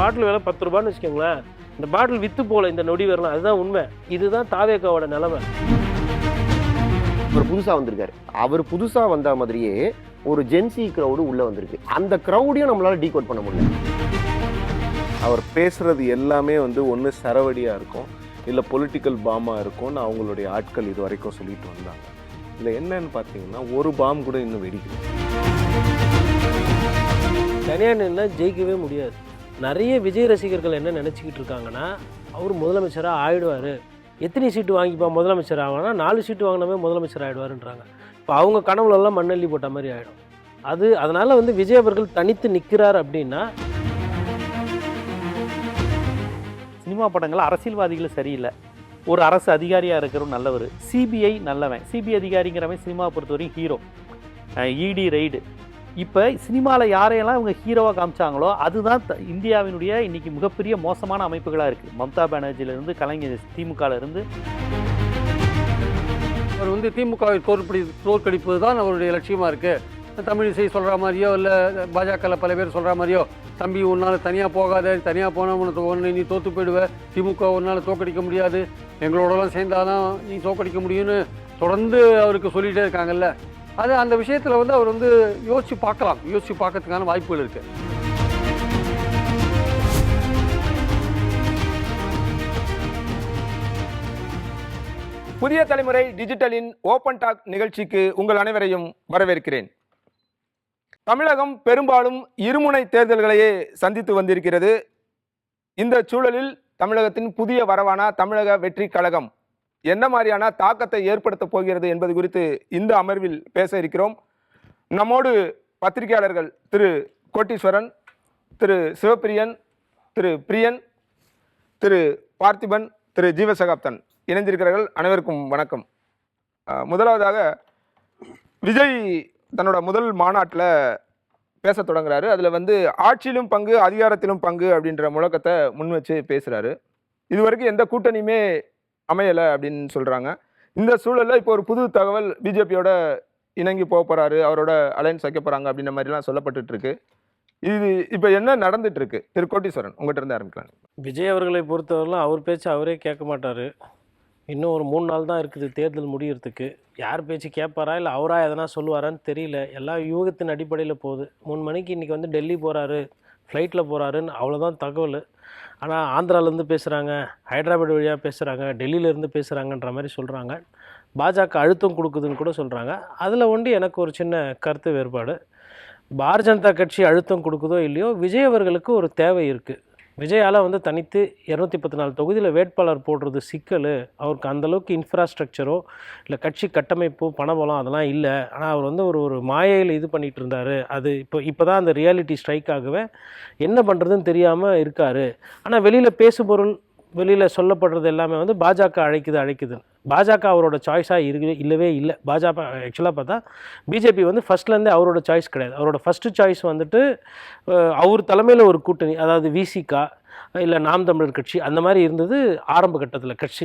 பாட்டில் விலை 10 ரூபான்னு வச்சுக்கோங்களேன். இந்த பாட்டில் விற்று போகல இந்த நொடி வரலாம். அதுதான் உண்மை. இதுதான் தாவேக்காவோட நிலைமை. அவர் புதுசாக வந்திருக்காரு. அவர் புதுசாக வந்த மாதிரியே ஒரு ஜென்சி க்ரௌடு உள்ளே வந்திருக்கு. அந்த க்ரௌடையும் நம்மளால் டீகோட் பண்ண முடியல. அவர் பேசுகிறது எல்லாமே ஒன்று சரவடியாக இருக்கும், இல்லை பொலிட்டிக்கல் பாமாக இருக்கும்னு அவங்களுடைய ஆட்கள் இது வரைக்கும் சொல்லிட்டு வந்தாங்க. இதில் என்னன்னு பார்த்தீங்கன்னா ஒரு பாம் கூட இன்னும் வெடிக்கல. தனியாக நின்னா ஜெயிக்கவே முடியாது. நிறைய விஜய் ரசிகர்கள் என்ன நினச்சிக்கிட்டு இருக்காங்கன்னா, அவர் முதலமைச்சராக ஆயிடுவார், எத்தனை சீட்டு வாங்கிப்பா முதலமைச்சர் ஆகணும்னா 4 சீட்டு வாங்கினவே முதலமைச்சர் ஆகிடுவாருன்றாங்க. இப்போ அவங்க கனவுலெல்லாம் மண்ணள்ளி போட்ட மாதிரி ஆகிடும். அதனால் விஜய் அவர்கள் தனித்து நிற்கிறார் அப்படின்னா, சினிமா படங்கள் அரசியல்வாதிகள் சரியில்லை, ஒரு அரசு அதிகாரியாக இருக்கிறவன் நல்லவர், சிபிஐ நல்லவன், சிபிஐ அதிகாரிங்கிறவன் சினிமாவை பொறுத்தவரைக்கும் ஹீரோ, இடி ரைடு. இப்போ சினிமாவில் யாரையெல்லாம் இவங்க ஹீரோவாக காமிச்சாங்களோ அதுதான் இந்தியாவினுடைய இன்றைக்கி மிகப்பெரிய மோசமான அமைப்புகளாக இருக்குது. மம்தா பானர்ஜியிலேருந்து கலைஞர், திமுகவிலேருந்து. அவர் திமுகவை தோற்கடிப்பது தான் அவருடைய லட்சியமாக இருக்குது. தமிழிசை சொல்கிற மாதிரியோ இல்லை பாஜகவில் பல பேர் சொல்கிற மாதிரியோ, தம்பி உன்னால் தனியாக போகாத, தனியாக போனால் ஒன்று நீ தோற்று போயிடுவ, திமுக உன்னால் தோற்கடிக்க முடியாது, எங்களோடலாம் சேர்ந்தாதான் நீ தோற்கடிக்க முடியும்னு தொடர்ந்து அவருக்கு சொல்லிகிட்டே இருக்காங்கல்ல. அது அந்த விஷயத்தில் அவர் யோசித்து பார்க்கலாம், யோசித்து பார்க்கறதுக்கான வாய்ப்புகள் இருக்குது. புதிய தலைமுறை டிஜிட்டலின் ஓப்பன் டாக் நிகழ்ச்சிக்கு உங்கள் அனைவரையும் வரவேற்கிறேன். தமிழகம் பெரும்பாலும் இருமுனை தேர்தல்களையே சந்தித்து வந்திருக்கிறது. இந்த சூழலில் தமிழகத்தின் புதிய வரவான தமிழக வெற்றி கழகம் என்ன மாதிரியான தாக்கத்தை ஏற்படுத்த போகிறது என்பது குறித்து இந்த அமர்வில் பேச இருக்கிறோம். நம்மோடு பத்திரிகையாளர்கள் திரு கோட்டீஸ்வரன், திரு சிவப்பிரியன், திரு பிரியன், திரு பார்த்திபன், திரு ஜீவசகாப்தன் இணைந்திருக்கிறார்கள். அனைவருக்கும் வணக்கம். முதலாவதாக விஜய் தன்னோட முதல் மாநாட்டில் பேச தொடங்குறாரு. அதில் ஆட்சியிலும் பங்கு அதிகாரத்திலும் பங்கு அப்படின்ற முழக்கத்தை முன் வச்சு பேசுகிறாரு. இதுவரைக்கும் எந்த கூட்டணியுமே அமையலை அப்படின்னு சொல்கிறாங்க. இந்த சூழலில் இப்போ ஒரு புது தகவல், பிஜேபியோட இணங்கி போக போகிறாரு, அவரோட அலைன்ஸ் வைக்க போகிறாங்க அப்படின்ற மாதிரிலாம் சொல்லப்பட்டு இருக்கு. இது இப்போ என்ன நடந்துட்டு இருக்கு? திரு கோட்டீஸ்வரன், உங்கள்கிட்ட இருந்து ஆரம்பிக்கலாம். விஜய் அவர்களை பொறுத்தவரைலாம் அவர் பேச்சு அவரே கேட்க மாட்டார். இன்னும் ஒரு 3 நாள் தான் இருக்குது தேர்தல் முடிகிறதுக்கு. யார் பேச்சு கேட்பாரா இல்லை அவராக எதனா சொல்லுவாரான்னு தெரியல. எல்லாம் யூகத்தின் அடிப்படையில் போகுது. 3 மணிக்கு இன்றைக்கி டெல்லி போகிறாரு, ஃப்ளைட்டில் போகிறாருன்னு அவ்வளோதான் தகவல். ஆனால் ஆந்திராவிலேருந்து பேசுகிறாங்க, ஹைதராபாத் வழியாக பேசுகிறாங்க, டெல்லியிலேருந்து பேசுகிறாங்கன்ற மாதிரி சொல்கிறாங்க. பாஜக அழுத்தம் கொடுக்குதுன்னு கூட சொல்கிறாங்க. அதில் எனக்கு ஒரு சின்ன கருத்து வேறுபாடு. பாரதிய ஜனதா கட்சி அழுத்தம் கொடுக்குதோ இல்லையோ, விஜய் அவர்களுக்கு ஒரு தேவை இருக்குது. விஜயால் தனித்து 214 தொகுதியில் வேட்பாளர் போடுறது சிக்கல். அவருக்கு அந்தளவுக்கு இன்ஃப்ராஸ்ட்ரக்சரோ இல்லை கட்சி கட்டமைப்போ பணபலம் அதெல்லாம் இல்லை. ஆனால் அவர் ஒரு மாயையில் இது பண்ணிகிட்டு இருந்தார். அது இப்போ தான் அந்த ரியாலிட்டி ஸ்ட்ரைக் ஆகவே என்ன பண்ணுறதுன்னு தெரியாமல் இருக்கார். ஆனால் வெளியில் பேசுபொருள், வெளியில் சொல்லப்படுறது எல்லாமே பாஜக அழைக்குது. பாஜக அவரோட சாய்ஸாக இல்லவே இல்லை. பாஜக ஆக்சுவலாக பார்த்தா பிஜேபி ஃபஸ்ட்லேருந்தே அவரோட சாய்ஸ் கிடையாது. அவரோட ஃபஸ்ட்டு சாய்ஸ் அவர் தலைமையில் ஒரு கூட்டணி, அதாவது விசிகா இல்லை நாம் தமிழர் கட்சி அந்த மாதிரி இருந்தது ஆரம்ப கட்டத்தில், கட்சி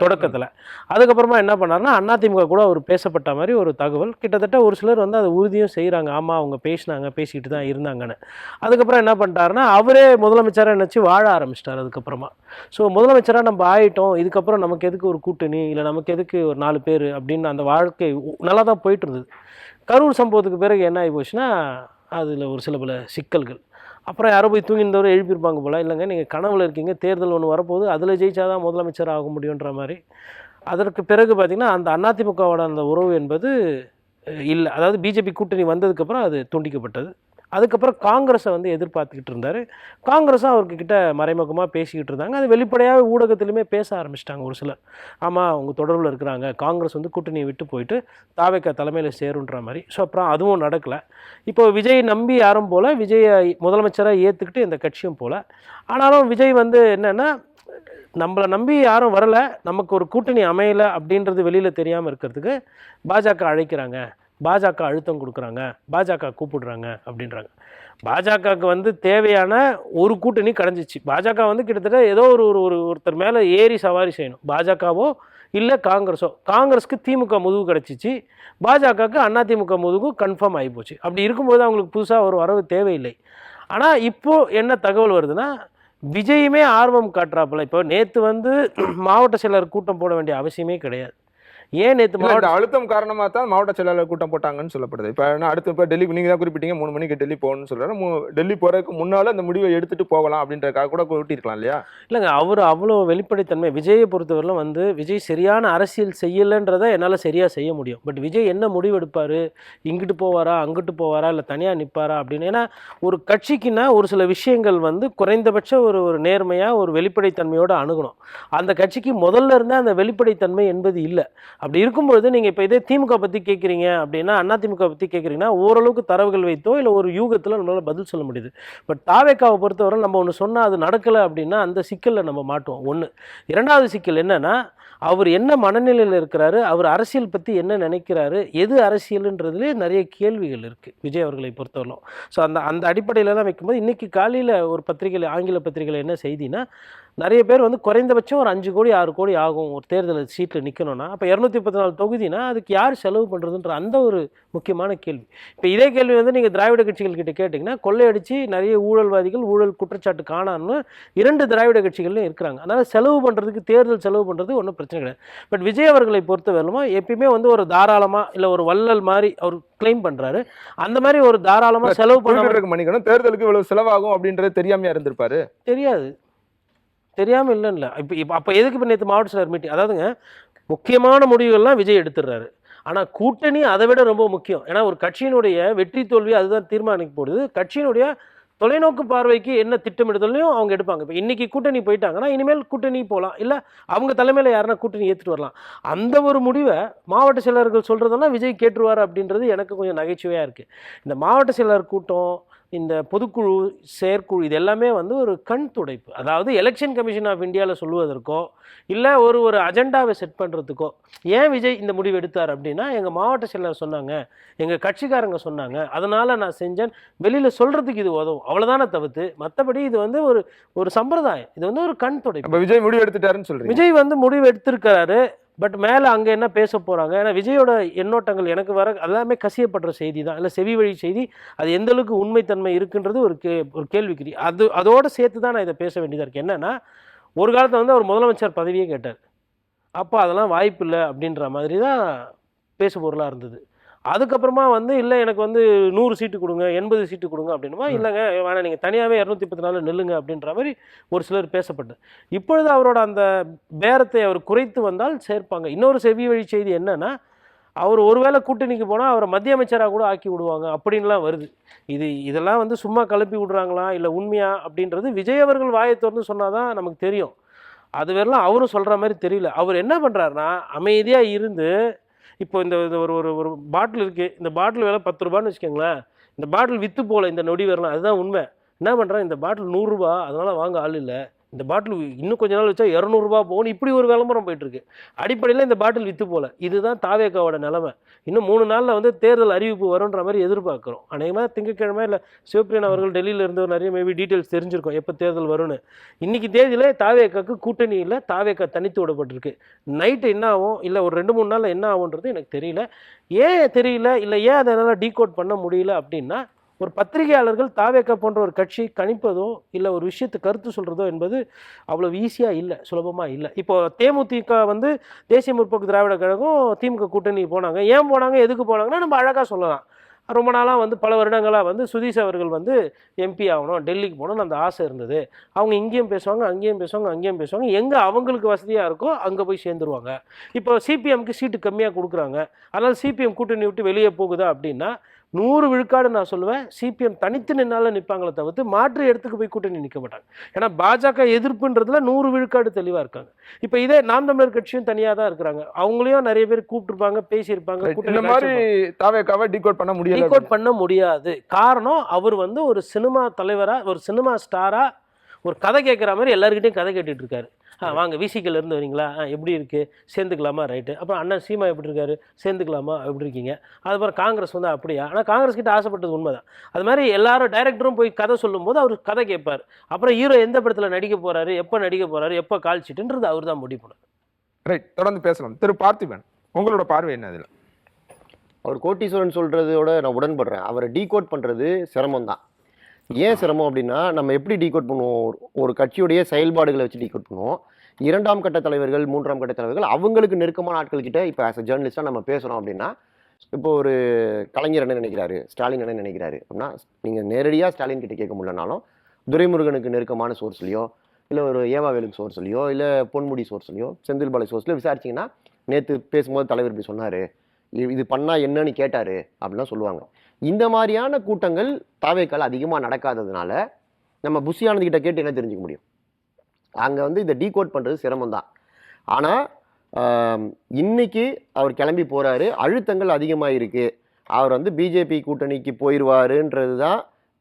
தொடக்கத்தில். அதுக்கப்புறமா என்ன பண்ணாருன்னா அதிமுக கூட அவர் பேசப்பட்ட மாதிரி ஒரு தகவல். கிட்டத்தட்ட ஒரு சிலர் அதை உறுதியும் செய்கிறாங்க, ஆமாம் அவங்க பேசிக்கிட்டு தான் இருந்தாங்கன்னு. அதுக்கப்புறம் என்ன பண்ணிட்டாருன்னா அவரே முதலமைச்சராக நினச்சி வாழ ஆரம்பிச்சிட்டார். அதுக்கப்புறமா ஸோ முதலமைச்சராக நம்ம ஆகிட்டோம், இதுக்கப்புறம் நமக்கு எதுக்கு ஒரு கூட்டணி, இல்லை நமக்கு எதுக்கு ஒரு 4 பேர் அப்படின்னு அந்த வாழ்க்கை நல்லா தான் போயிட்டு இருந்தது. கரூர் சம்பவத்துக்கு பிறகு என்ன ஆகி போச்சுன்னா அதில் ஒரு சில பல சிக்கல்கள். அப்புறம் யாரோ போய் தூங்கியிருந்தவரை எழுப்பியிருப்பாங்க போல். இல்லைங்க, நீங்கள் கனவுல இருக்கீங்க, தேர்தல் ஒன்று வரப்போகுது, அதில் ஜெயிச்சாதான் முதலமைச்சர் ஆக முடியுன்ற மாதிரி. அதற்கு பிறகு பார்த்திங்கன்னா அந்த அதிமுகவோட அந்த உறவு என்பது இல்லை. அதாவது பிஜேபி கூட்டணி வந்ததுக்கப்புறம் அது துண்டிக்கப்பட்டது. அதுக்கப்புறம் காங்கிரஸை எதிர்பார்த்துக்கிட்டு இருந்தார். காங்கிரஸும் அவர்கிட்ட மறைமுகமாக பேசிக்கிட்டு இருந்தாங்க. அது வெளிப்படையாக ஊடகத்திலுமே பேச ஆரம்பிச்சிட்டாங்க ஒரு சிலர். ஆமாம் அவங்க தொடர்பில் இருக்கிறாங்க, காங்கிரஸ் கூட்டணியை விட்டு போயிட்டு தாவேக்கா தலைமையில் சேருன்ற மாதிரி. ஸோ அப்புறம் அதுவும் நடக்கலை. இப்போ விஜய் நம்பி யாரும் போல், விஜயை முதலமைச்சராக ஏற்றுக்கிட்டு இந்த கட்சியும் போல். ஆனாலும் விஜய் என்னென்னா, நம்மளை நம்பி யாரும் வரலை, நமக்கு ஒரு கூட்டணி அமையலை அப்படின்றது வெளியில் தெரியாமல் இருக்கிறதுக்கு பாஜக அழைக்கிறாங்க, பாஜக அழுத்தம் கொடுக்குறாங்க, பாஜக கூப்பிடுறாங்க அப்படின்றாங்க. பாஜகவுக்கு தேவையான ஒரு கூட்டணி கடைஞ்சிச்சு. பாஜக கிட்டத்தட்ட ஏதோ ஒருத்தர் மேலே ஏறி சவாரி செய்யணும். பாஜகவோ இல்லை காங்கிரஸோ. காங்கிரஸுக்கு திமுக முதுகு கிடச்சிச்சு, பாஜகவுக்கு அதிமுக முதுகு கன்ஃபார்ம் ஆகிப்போச்சு. அப்படி இருக்கும்போது அவங்களுக்கு புதுசாக ஒரு வரவு தேவையில்லை. ஆனால் இப்போது என்ன தகவல் வருதுன்னா, விஜயுமே ஆர்வம் காட்டுறாப்புல. இப்போ நேற்று வந்து மாவட்ட செயலர் கூட்டம் போட வேண்டிய அவசியமே கிடையாது. ஏன் நேற்று இல்ல, இந்த அழுத்தம் காரணமா தான் மாவட்ட செயலாளர் கூட்டம் போட்டாங்கன்னு சொல்லப்படுது. இப்போ நான் அடுத்து இப்போ டெல்லி நீங்க தான் குறிப்பிட்டீங்க 3 மணிக்கு டெல்லி போகணும்னு சொல்றாரு. டெல்லி போறதுக்கு முன்னால அந்த முடிவை எடுத்துட்டு போகலாம் அப்படின்றதுக்காக கூட கூட்டியிருக்கலாம் இல்லையா? இல்லைங்க, அவர் அவ்வளோ வெளிப்படைத்தன்மை. விஜயை பொறுத்தவரையிலும் வந்து விஜய் சரியான அரசியல் செய்யலைன்றதை என்னால் சரியாக செய்ய முடியும். பட் விஜய் என்ன முடிவு எடுப்பார், இங்கிட்டு போவாரா அங்கிட்டு போவாரா இல்லை தனியாக நிற்பாரா அப்படின்னு. ஏன்னா ஒரு கட்சிக்குன்னா ஒரு சில விஷயங்கள் வந்து குறைந்தபட்ச ஒரு நேர்மையாக ஒரு வெளிப்படைத்தன்மையோடு அணுகணும். அந்த கட்சிக்கு முதல்ல இருந்தே அந்த வெளிப்படைத்தன்மை என்பது இல்லை. அப்படி இருக்கும்பொழுது நீங்கள் இப்போ இதே திமுக பற்றி கேட்குறீங்க அப்படின்னா, அதிமுக பற்றி கேட்குறீங்கன்னா ஓரளவுக்கு தரவுகள் வைத்தோ இல்லை ஒரு யூகத்தில் நம்மளால் பதில் சொல்ல முடியுது. பட் தாவேக்காவை பொறுத்தவரை நம்ம ஒன்று சொன்னால் அது நடக்கலை அப்படின்னா அந்த சிக்கலில் நம்ம மாட்டுவோம். ஒன்று. இரண்டாவது சிக்கல் என்னன்னா, அவர் என்ன மனநிலையில் இருக்கிறாரு, அவர் அரசியல் பற்றி என்ன நினைக்கிறாரு, எது அரசியல்ன்றதுலேயே நிறைய கேள்விகள் இருக்குது விஜய் அவர்களை பொறுத்தவரைக்கும். ஸோ அந்த அடிப்படையில் தான் வைக்கும்போது இன்றைக்கி காலையில் ஒரு பத்திரிகையில், ஆங்கில பத்திரிகையில் என்ன செய்தினா, நிறைய பேர் வந்து குறைந்தபட்சம் ஒரு 5 கோடி 6 கோடி ஆகும் ஒரு தேர்தல் சீட்டில் நிற்கணும்னா, அப்போ 214 தொகுதினா அதுக்கு யார் செலவு பண்ணுறதுன்ற அந்த ஒரு முக்கியமான கேள்வி. இப்போ இதே கேள்வி வந்து நீங்கள் திராவிட கட்சிகள் கிட்ட கேட்டிங்கன்னா, கொள்ளையடிச்சு நிறைய ஊழல்வாதிகள் ஊழல் குற்றச்சாட்டு காணான்னு 2 திராவிட கட்சிகள்லையும் இருக்கிறாங்க. அதனால் செலவு பண்ணுறதுக்கு, தேர்தல் செலவு பண்ணுறது ஒன்றும் பிரச்சனை கிடையாது. பட் விஜய் அவர்களை பொறுத்தவரையிலுமா எப்பயுமே வந்து ஒரு தாராளமாக இல்லை ஒரு வள்ளல் மாதிரி அவர் கிளைம் பண்ணுறாரு. அந்த மாதிரி ஒரு தாராளமாக செலவு பண்ணுறதுக்கு மணிக்கணும் தேர்தலுக்கு இவ்வளவு செலவாகும் அப்படின்றது தெரியாமையா இருந்திருப்பாரு. தெரியாது, தெரியாமல் இல்லைன்னு. இப்போ அப்போ எதுக்கு இப்போ நேற்று மாவட்ட செயலர் மீட்டிங்? அதாவதுங்க, முக்கியமான முடிவுகள்லாம் விஜய் எடுத்துடுறாரு. ஆனால் கூட்டணி அதை விட ரொம்ப முக்கியம். ஏன்னா ஒரு கட்சியினுடைய வெற்றி தோல்வி அதுதான் தீர்மானிக்க போடுது. கட்சியினுடைய தொலைநோக்கு பார்வைக்கு என்ன திட்டமிடுதலையும் அவங்க எடுப்பாங்க. இப்போ இன்றைக்கி கூட்டணி போயிட்டாங்கன்னா இனிமேல் கூட்டணி போகலாம், இல்லை அவங்க தலைமையில் யாருன்னா கூட்டணி ஏற்றுட்டு வரலாம். அந்த ஒரு முடிவை மாவட்ட செயலர்கள் சொல்கிறதெல்லாம் விஜய் கேட்டுருவார் அப்படின்றது எனக்கு கொஞ்சம் நகைச்சுவையாக இருக்குது. இந்த மாவட்ட செயலர் கூட்டம், இந்த பொதுக்குழு, செயற்குழு, இது எல்லாமே வந்து ஒரு கண் துடைப்பு. அதாவது எலெக்ஷன் கமிஷன் ஆஃப் இந்தியாவில் சொல்லுவதற்கோ இல்லை ஒரு அஜெண்டாவை செட் பண்ணுறதுக்கோ. ஏன் விஜய் இந்த முடிவு எடுத்தார் அப்படின்னா, எங்கள் மாவட்ட செயலர் சொன்னாங்க, எங்கள் கட்சிக்காரங்க சொன்னாங்க, அதனால் நான் செஞ்சேன், வெளியில் சொல்கிறதுக்கு இது உதவும், அவ்வளோதானே தவிர்த்து மற்றபடி இது வந்து ஒரு சம்பிரதாயம், இது வந்து ஒரு கண் துடைப்பு. விஜய் முடிவு எடுத்துட்டாருன்னு சொல்றீங்க? விஜய் வந்து முடிவு எடுத்திருக்கிறாரு. பட் மேலே அங்கே என்ன பேச போகிறாங்க? ஏன்னா விஜயோட எண்ணோட்டங்கள் எனக்கு வர எல்லாமே கசியப்படுற செய்தி தான், இல்லை செவி வழி செய்தி. அது எந்தளவுக்கு உண்மைத்தன்மை இருக்குன்றது ஒரு கேள்விக்குறி. அதோடு சேர்த்து தான் நான் இதை பேச வேண்டியதாக இருக்குது. என்னென்னா, ஒரு காலத்தில் வந்து அவர் முதலமைச்சர் பதவியே கேட்டார். அப்போ அதெல்லாம் வாய்ப்பு இல்லை அப்படின்ற மாதிரி தான் பேசு பொருளாக இருந்தது. அதுக்கப்புறமா வந்து இல்லை எனக்கு வந்து 100 சீட்டு கொடுங்க, 80 சீட்டு கொடுங்க அப்படின்னுமா, இல்லைங்க வேணாம் நீங்கள் தனியாகவே 234 நில்லுங்க அப்படின்ற மாதிரி ஒரு சிலர் பேசப்பட்டது. இப்பொழுது அவரோட அந்த பேரத்தை அவர் குறைத்து வந்தால் சேர்ப்பாங்க. இன்னொரு செவி வழி செய்தி என்னன்னா, அவர் ஒருவேளை கூட்டணிக்கு போனால் அவரை மத்திய அமைச்சராக கூட ஆக்கி விடுவாங்க அப்படின்லாம் வருது. இதெல்லாம் வந்து சும்மா கிளப்பி விடுறாங்களா இல்லை உண்மையா அப்படின்றது விஜய் அவர்கள் வாயை திறந்து சொன்னால் தான் நமக்கு தெரியும். அது வேறலாம் அவரும் சொல்கிற மாதிரி தெரியல. அவர் என்ன பண்ணுறாருன்னா, அமைதியாக இருந்து, இப்போ இந்த ஒரு பாட்டில் இருக்குது, இந்த பாட்டில் விலை 10 ரூபான்னு வச்சுக்கோங்களேன். இந்த பாட்டில் விற்று போகல இந்த நொடி வரலாம், அதுதான் உண்மை. என்ன பண்ணுறான், இந்த பாட்டில் 100 ரூபா, அதனால் வாங்க ஆள் இல்லை, இந்த பாட்டில் இன்னும் கொஞ்ச நாள் வச்சா 200 ரூபா போகணும், இப்படி ஒரு விளம்பரம் போயிட்டுருக்கு. அடிப்படையில் இந்த பாட்டில் விற்று போகல. இதுதான் தாவேக்காவோட நிலைமை. இன்னும் 3 நாளில் வந்து தேர்தல் அறிவிப்பு வரும்ன்ற மாதிரி எதிர்பார்க்குறோம். அநேகமாக திங்கட்கிழமை இல்லை சிவபிரியன் அவர்கள் டெல்லியில் இருந்து நிறைய மேபி டீட்டெயில்ஸ் தெரிஞ்சிருக்கும் எப்போ தேர்தல் வரும்னு. இன்றைக்கி தேதியில் தாவேக்காவுக்கு கூட்டணி இல்லை, தாவேக்கா தனித்து விடப்பட்டிருக்கு. நைட்டு என்ன ஆகும், இல்லை ஒரு 2-3 நாளில் என்ன ஆகுன்றது எனக்கு தெரியல. ஏன் தெரியல, இல்லை ஏன் அதனால் டீகோட் பண்ண முடியல அப்படின்னா, ஒரு பத்திரிகையாளர்கள் தாவேக்கா போன்ற ஒரு கட்சி கணிப்பதோ இல்லை ஒரு விஷயத்தை கருத்து சொல்கிறதோ என்பது அவ்வளோ ஈஸியாக இல்லை, சுலபமாக இல்லை. இப்போ தேமுதிக வந்து தேசிய முற்போக்கு திராவிட கழகம் திமுக கூட்டணி போனாங்க. ஏன் போனாங்க, எதுக்கு போனாங்கன்னா நம்ம அழகாக சொல்லலாம். ரொம்ப நாளாக வந்து பல வருடங்களாக வந்து சுதீஷ் அவர்கள் வந்து எம்பி ஆகணும், டெல்லிக்கு போகணும்னு அந்த ஆசை இருந்தது. அவங்க இங்கேயும் பேசுவாங்க, அங்கேயும் பேசுவாங்க, அங்கேயும் பேசுவாங்க. எங்கே அவங்களுக்கு வசதியாக இருக்கோ அங்கே போய் சேர்ந்துருவாங்க. இப்போ சிபிஎம்க்கு சீட்டு கம்மியாக கொடுக்குறாங்க, அதனால் சிபிஎம் கூட்டணி விட்டு வெளியே போகுதா அப்படின்னா 100 விழுக்காடு நான் சொல்லுவேன் சிபிஎம் தனித்து நின்னால நிற்பாங்களே தவிர்த்து மாற்று இடத்துக்கு போய் கூட்டணி நிற்க மாட்டாங்க. ஏன்னா பாஜக எதிர்ப்புன்றதுல 100 விழுக்காடு தெளிவாக இருக்காங்க. இப்போ இதே நாம் தமிழர் கட்சியும் தனியாக தான் இருக்கிறாங்க. அவங்களையும் நிறைய பேர் கூப்பிட்டுருப்பாங்க, பேசியிருப்பாங்க. இந்த மாதிரி தாவேக்காவை டீகோட் பண்ண முடியாது. டீகோட் பண்ண முடியாது. காரணம், அவர் வந்து ஒரு சினிமா தலைவராக, ஒரு சினிமா ஸ்டாராக ஒரு கதை கேட்குற மாதிரி எல்லாருக்கிட்டையும் கதை கேட்டுட்டு இருக்காரு. வாங்க விசிகேல இருந்து வரீங்களா, எப்படி இருக்குது, சேர்ந்துக்கலாமா, ரைட்டு. அப்புறம் அண்ணன் சீமா எப்படி இருக்காரு, சேர்ந்துக்கலாமா, எப்படி இருக்கீங்க. அதுக்கப்புறம் காங்கிரஸ் வந்து அப்படியா, ஆனால் காங்கிரஸ் கிட்ட ஆசைப்பட்டது உண்மைதான். அது மாதிரி எல்லாரும் டைரக்டரும் போய் கதை சொல்லும்போது அவர் கதை கேட்பார். அப்புறம் ஹீரோ எந்த படத்தில் நடிக்க போகிறாரு, எப்போ நடிக்க போகிறாரு, எப்போ கால் சீட்டுன்றது அவர் தான் முடிவு பண்ணுறாரு. ரைட், தொடர்ந்து பேசலாம். திரு பார்த்திபன், உங்களோட பார்வை என்ன இதில்? அவர் கோட்டீஸ்வரன் சொல்கிறதோட நான் உடன்படுறேன். அவரை டீகோட் பண்ணுறது சிரமம் தான். ஏன் சிரமம் அப்படின்னா, நம்ம எப்படி டீகோட் பண்ணுவோம்? ஒரு கட்சியுடைய செயல்பாடுகளை வச்சு டீகோட் பண்ணுவோம். 2ஆம் கட்ட தலைவர்கள், 3ஆம் கட்ட தலைவர்கள் அவங்களுக்கு நெருக்கமான ஆட்கள் கிட்ட இப்போ ஆஸ் அ ஜேர்னலிஸ்டாக நம்ம பேசுகிறோம் அப்படின்னா, இப்போ ஒரு கலைஞர் என்ன நினைக்கிறாரு, ஸ்டாலின் என்ன நினைக்கிறாரு அப்படின்னா, நீங்கள் நேரடியாக ஸ்டாலின் கிட்ட கேட்க முடியலனாலும் துரைமுருகனுக்கு நெருக்கமான சோர்ஸ்லையோ, இல்லை ஒரு ஏவாவேலுக்கு சோர்ஸ்லையோ, இல்லை பொன்முடி சோர்ஸ்லையோ, செந்தில் பாலாஜி சோர்ஸ்லையோ விசாரிச்சிங்கன்னா, நேற்று பேசும்போது தலைவர் இப்படி சொன்னார், இது பண்ணால் என்னன்னு கேட்டார் அப்படின்லாம் சொல்லுவாங்க. இந்த மாதிரியான கூட்டங்கள் தாவேக்கால் அதிகமாக நடக்காததுனால நம்ம புஷி ஆனந்த் கிட்ட கேட்டு என்ன தெரிஞ்சுக்க முடியும்? அங்கே வந்து இதை டீகோட் பண்ணுறது சிரமம் தான். ஆனால் இன்னைக்கு அவர் கிளம்பி போகிறாரு, அழுத்தங்கள் அதிகமாக இருக்குது, அவர் வந்து பிஜேபி கூட்டணிக்கு போயிடுவாருன்றது தான்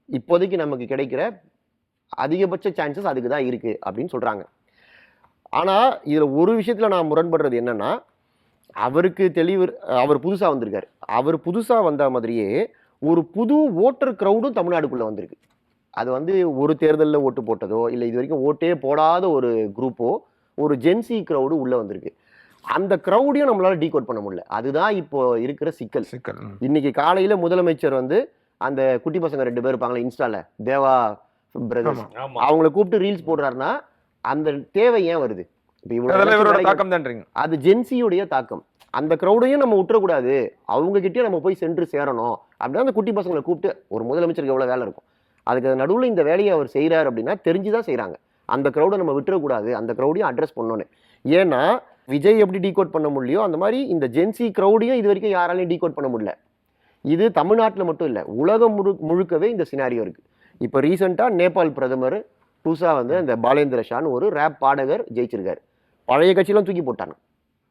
இப்போதைக்கு நமக்கு கிடைக்கிற அதிகபட்ச சான்சஸ் அதுக்கு தான் இருக்குது அப்படின்னு சொல்கிறாங்க. ஆனால் இதில் ஒரு விஷயத்தில் நான் முரண்படுறது என்னென்னா, அவருக்கு தெளிவு, அவர் புதுசாக வந்திருக்காரு, அவர் புதுசாக வந்த மாதிரியே ஒரு புது ஓட்டர் க்ரௌடும் தமிழ்நாடுக்குள்ளே வந்திருக்கு. அது வந்து ஒரு தேர்தலில் ஓட்டு போட்டதோ, இல்லை இது வரைக்கும் ஓட்டே போடாத ஒரு குரூப்போ, ஒரு ஜென்சி க்ரௌடு உள்ளே வந்திருக்கு. அந்த க்ரௌடையும் நம்மளால டீகோட் பண்ண முடியல. அதுதான் இப்போ இருக்கிற சிக்கல். இன்னைக்கு காலையில் முதலமைச்சர் வந்து அந்த குட்டி பசங்க 2 பேர் இருப்பாங்களே இன்ஸ்டால, தேவா பிரதர்ஸ், அவங்கள கூப்பிட்டு ரீல்ஸ் போடுறாருன்னா அந்த தேவை ஏன் வருது? அது ஜென்சியுடைய தாக்கம். அந்த க்ரௌடையும் நம்ம விட்டுறக்கூடாது, அவங்க கிட்டே நம்ம போய் சென்று சேரணும் அப்படின்னா அந்த குட்டி பசங்களை கூப்பிட்டு, ஒரு முதலமைச்சருக்கு எவ்வளோ வேலை இருக்கும், அதுக்கு நடுவில் இந்த வேலையை அவர் செய்கிறார் அப்படின்னா தெரிஞ்சுதான் செய்கிறாங்க. அந்த க்ரௌடை நம்ம விட்டுறக்கூடாது, அந்த க்ரௌடையும் அட்ரஸ் பண்ணணும். ஏன்னா விஜய் எப்படி டீகோட் பண்ண முடியலையோ அந்த மாதிரி இந்த ஜென்சி க்ரௌடையும் இது வரைக்கும் யாராலையும் டீகோட் பண்ண முடியல. இது தமிழ்நாட்டில் மட்டும் இல்லை, உலகம் முழுக்கவே இந்த சினாரியோ இருக்குது. இப்போ ரீசெண்டாக நேபாள் பிரதமர் புதுசாக வந்து அந்த பாலேந்திர ஷான்னு ஒரு ரேப் பாடகர் ஜெயிச்சிருக்காரு. பழைய கட்சியெல்லாம் தூக்கி போட்டாங்க,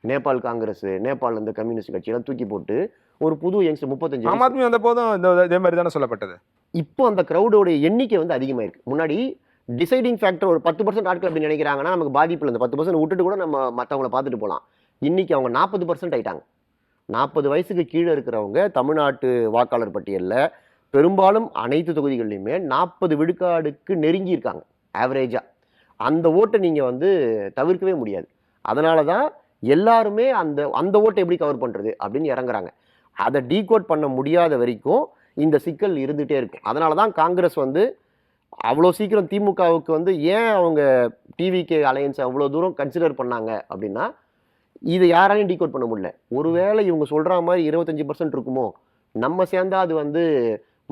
நேபாள் காங்கிரஸ், நேபாள் இந்த கம்யூனிஸ்ட் கட்சியெல்லாம் தூக்கி போட்டு ஒரு புது யங்ஸ்டர் 35 ஆம் ஆத்மி வந்த போதும் இதே மாதிரி தானே சொல்லப்பட்டது. இப்போ அந்த க்ரௌடோடைய எண்ணிக்கை வந்து அதிகமாயிருக்கு. முன்னாடி டிசைடிங் ஃபேக்டர் ஒரு 10% ஆட்கள் அப்படி நினைக்கிறாங்கன்னா நமக்கு பாதிப்பு இல்லை, இந்த 10% விட்டுட்டு கூட நம்ம மற்றவங்கள பார்த்துட்டு போகலாம். இன்னைக்கு அவங்க 40% ஆயிட்டாங்க. 40 வயசுக்கு கீழே இருக்கிறவங்க தமிழ்நாட்டு வாக்காளர் பட்டியலில் பெரும்பாலும் அனைத்து தொகுதிகள்லையுமே 40 விழுக்காடுக்கு நெருங்கி இருக்காங்க ஆவரேஜாக. அந்த ஓட்டை நீங்கள் வந்து தவிர்க்கவே முடியாது. அதனால தான் எல்லாருமே அந்த ஓட்டை எப்படி கவர் பண்ணுறது அப்படின்னு இறங்குறாங்க. அதை டீகோட் பண்ண முடியாத வரைக்கும் இந்த சிக்கல் இருந்துகிட்டே இருக்கும். அதனால தான் காங்கிரஸ் வந்து அவ்வளோ சீக்கிரம் திமுகவுக்கு வந்து ஏன் அவங்க டிவிகே அலையன்ஸ் அவ்வளோ தூரம் கன்சிடர் பண்ணாங்க அப்படின்னா, இதை யாராலையும் டீகோட் பண்ண முடியல. ஒருவேளை இவங்க சொல்கிற மாதிரி 25% இருக்குமோ, நம்ம சேர்ந்தா அது வந்து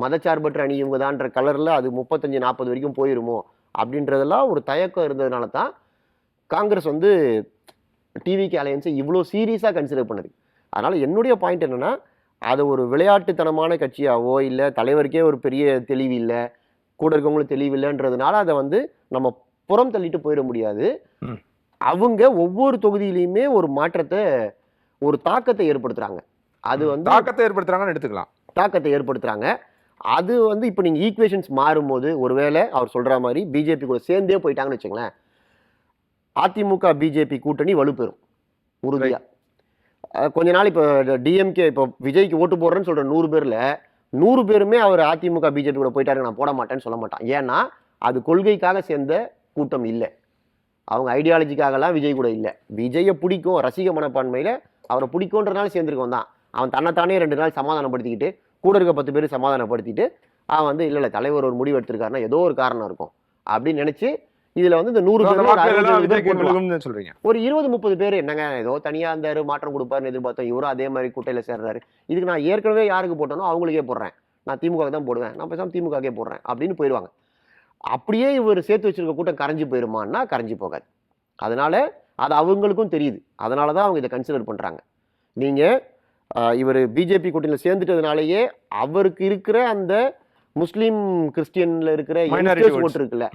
மதச்சார்பற்ற அணி இவங்க தான்ற கலரில் அது 35-40 வரைக்கும் போயிருமோ அப்படின்றதெல்லாம் ஒரு தயக்கம் இருந்ததுனால தான் காங்கிரஸ் வந்து டிவிகே அலையன்ஸை இவ்வளோ சீரியஸாக கன்சிடர் பண்ணுது. அதனால் என்னுடைய பாயிண்ட் என்னென்னா, அதை ஒரு விளையாட்டுத்தனமான கட்சியாவோ, இல்லை தலைவருக்கே ஒரு பெரிய தெளிவு இல்லை, கூட இருக்கவங்களும் தெளிவு இல்லைன்றதுனால அதை வந்து நம்ம புறம் தள்ளிட்டு போயிட முடியாது. அவங்க ஒவ்வொரு தொகுதியிலையுமே ஒரு மாற்றத்தை, ஒரு தாக்கத்தை ஏற்படுத்துறாங்க. அது வந்து தாக்கத்தை ஏற்படுத்துறாங்கன்னு எடுத்துக்கலாம். தாக்கத்தை ஏற்படுத்துறாங்க. அது வந்து இப்போ நீங்கள் ஈக்குவேஷன்ஸ் மாறும்போது, ஒருவேளை அவர் சொல்கிற மாதிரி பிஜேபி கூட சேர்ந்தே போயிட்டாங்கன்னு வச்சுங்களேன், அதிமுக பிஜேபி கூட்டணி வலுப்பெறும் உறுதியாக. கொஞ்ச நாள் இப்போ டிஎம்கே இப்போ விஜய்க்கு ஓட்டு போடுறேன்னு சொல்கிற 100 பேரில் 100 பேருமே அவர் அதிமுக பிஜேபி கூட போயிட்டாரு, நான் போட மாட்டேன்னு சொல்ல மாட்டான். ஏன்னா அது கொள்கைக்காக சேர்ந்த கூட்டம் இல்லை, அவங்க ஐடியாலஜிக்காகலாம் விஜய் கூட இல்லை. விஜயை பிடிக்கும், ரசிக மனப்பான்மையில் அவரை பிடிக்கும்ன்றனால சேர்ந்துருக்கோம் தான். அவன் தன்னைத்தானே 2 நாள் சமாதானப்படுத்திக்கிட்டு, கூட இருக்க 10 பேர் சமாதானப்படுத்திட்டு, அவன் வந்து இல்லை தலைவர் ஒரு முடிவு எடுத்திருக்காருன்னா ஏதோ ஒரு காரணம் இருக்கும் அப்படின்னு நினச்சி இதில் வந்து இந்த 100 பேர் ஒரு 20-30 பேர் என்னங்க ஏதோ தனியாக இருந்தார், மாற்றம் கொடுப்பாருன்னு எதிர்பார்த்தோம், இவரும் அதே மாதிரி கூட்டையில் சேர்றாரு, இதுக்கு நான் ஏற்கனவே யாருக்கு போட்டனோ அவங்களுக்கே போடுறேன், நான் திமுக தான் போடுவேன், நான் பேசாமல் திமுகவே போடுறேன் அப்படின்னு போயிடுவாங்க. அப்படியே இவர் சேர்த்து வச்சிருக்க கூட்டம் கரைஞ்சி போயிருமான்னா கரைஞ்சி போகாது. அதனால அது அவங்களுக்கும் தெரியுது. அதனால தான் அவங்க இதை கன்சிடர் பண்ணுறாங்க. நீங்கள் இவர் பிஜேபி கூட்டணியில் சேர்ந்துட்டதுனாலேயே அவருக்கு இருக்கிற அந்த முஸ்லீம் கிறிஸ்டியனில் இருக்கிற ஓட்டு இருக்குல்ல,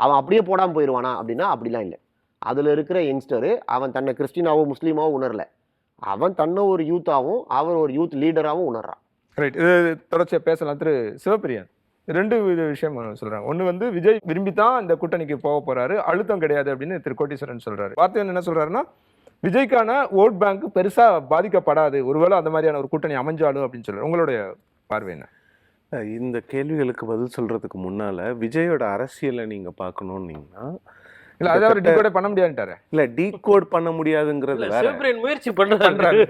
அவன் அப்படியே போடாமல் போயிடுவானா அப்படின்னா அப்படிலாம் இல்லை. அதில் இருக்கிற யங்ஸ்டரு அவன் தன்னை கிறிஸ்டினாவோ முஸ்லீமாவோ உணரல, அவன் தன்னை ஒரு யூத்தாகவும் அவர் ஒரு யூத் லீடராகவும் உணர்றான். ரைட், இது தொடர்ச்சியாக பேசலாம். திரு சிவபிரியன் 2 விஷயம் சொல்றாங்க. ஒன்று வந்து விஜய் விரும்பித்தான் இந்த கூட்டணிக்கு போக போறாரு, அழுத்தம் கிடையாது அப்படின்னு திரு கோட்டீஸ்வரன் சொல்றாரு. பார்த்தீங்கன்னா என்ன சொல்றாருன்னா, விஜய்க்கான ஓட் பேங்க் பெருசா பாதிக்கப்படாது ஒருவேளை அந்த மாதிரியான ஒரு கூட்டணி அமைஞ்சாலும் அப்படின்னு சொல்றாரு. உங்களுடைய பார்வை என்ன? இந்த கேள்விகளுக்கு பதில் சொல்றதுக்கு முன்னால விஜயோட அரசியலை நீங்க பார்க்கணும்னீங்கன்னா, இல்ல அதை அவர் டீகோட் பண்ண முடியாதுட்டாரு. இல்ல டீகோட் பண்ண முடியாதுங்கிறது வேற. முயற்சி பண்றாரு.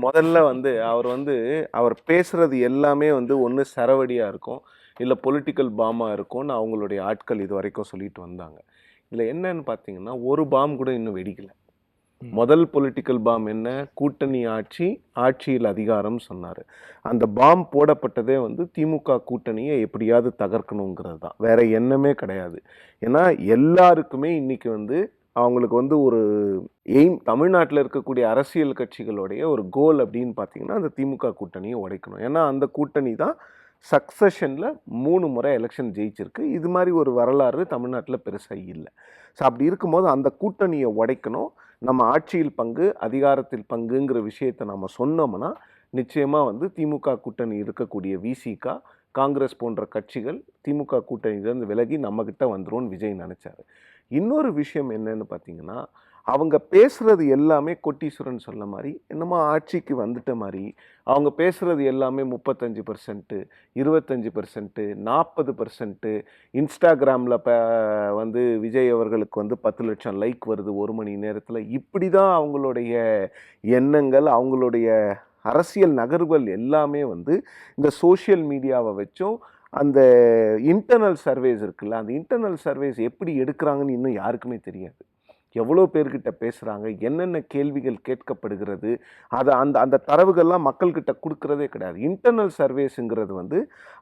முதல்ல வந்து அவர் பேசுறது எல்லாமே வந்து ஒன்று சரவடியா இருக்கும், இல்லை பொலிட்டிக்கல் பாமாக இருக்கும்னு அவங்களுடைய ஆட்கள் இது வரைக்கும் சொல்லிட்டு வந்தாங்க. இதில் என்னன்னு பார்த்தீங்கன்னா ஒரு பாம் கூட இன்னும் வெடிக்கலை. முதல் பொலிட்டிக்கல் பாம் என்ன, கூட்டணி ஆட்சியில் அதிகாரம் சொன்னார். அந்த பாம் போடப்பட்டதே வந்து திமுக கூட்டணியை எப்படியாவது தகர்க்கணுங்கிறது தான், வேற எண்ணமே கிடையாது. ஏன்னா எல்லாருக்குமே இன்னைக்கு வந்து அவங்களுக்கு வந்து ஒரு எய்ம், தமிழ்நாட்டில் இருக்கக்கூடிய அரசியல் கட்சிகளுடைய ஒரு கோல் அப்படின்னு பார்த்தீங்கன்னா அந்த திமுக கூட்டணியை உடைக்கணும். ஏன்னா அந்த கூட்டணி தான் சக்சஷனில் 3 முறை எலெக்ஷன் ஜெயிச்சிருக்கு. இது மாதிரி ஒரு வரலாறு தமிழ்நாட்டில் பெருசாக இல்லை. ஸோ அப்படி இருக்கும்போது அந்த கூட்டணியை உடைக்கணும். நம்ம ஆட்சியில் பங்கு, அதிகாரத்தில் பங்குங்கிற விஷயத்தை நம்ம சொன்னோம்னா நிச்சயமாக வந்து திமுக கூட்டணி இருக்கக்கூடிய விசிகா, காங்கிரஸ் போன்ற கட்சிகள் திமுக கூட்டணியிலேருந்து விலகி நம்மக்கிட்ட வந்துரும்னு விஜய் நினச்சாரு. இன்னொரு விஷயம் என்னன்னு பார்த்தீங்கன்னா, அவங்க பேசுகிறது எல்லாமே கொட்டீஸ்வரன் சொன்ன மாதிரி என்னமோ ஆட்சிக்கு வந்துட்ட மாதிரி, அவங்க பேசுகிறது எல்லாமே 35%, 25%, 40%, இன்ஸ்டாகிராமில் வந்து விஜய் அவர்களுக்கு வந்து 10 லட்சம் லைக் வருது 1 மணி நேரத்தில். இப்படி தான் அவங்களுடைய எண்ணங்கள், அவங்களுடைய அரசியல் நகர்வுகள் எல்லாமே வந்து இந்த சோஷியல் மீடியாவை வச்சும் அந்த இன்டர்னல் சர்வேஸ் இருக்குல்ல, அந்த இன்டர்னல் சர்வேஸ் எப்படி எடுக்கிறாங்கன்னு இன்னும் யாருக்குமே தெரியாது. எவ்வளோ பேர்கிட்ட பேசுகிறாங்க, என்னென்ன கேள்விகள் கேட்கப்படுகிறது, அதை அந்த தரவுகள்லாம் மக்கள்கிட்ட கொடுக்கறதே கிடையாது. இன்டர்னல் சர்வேஸுங்கிறது வந்து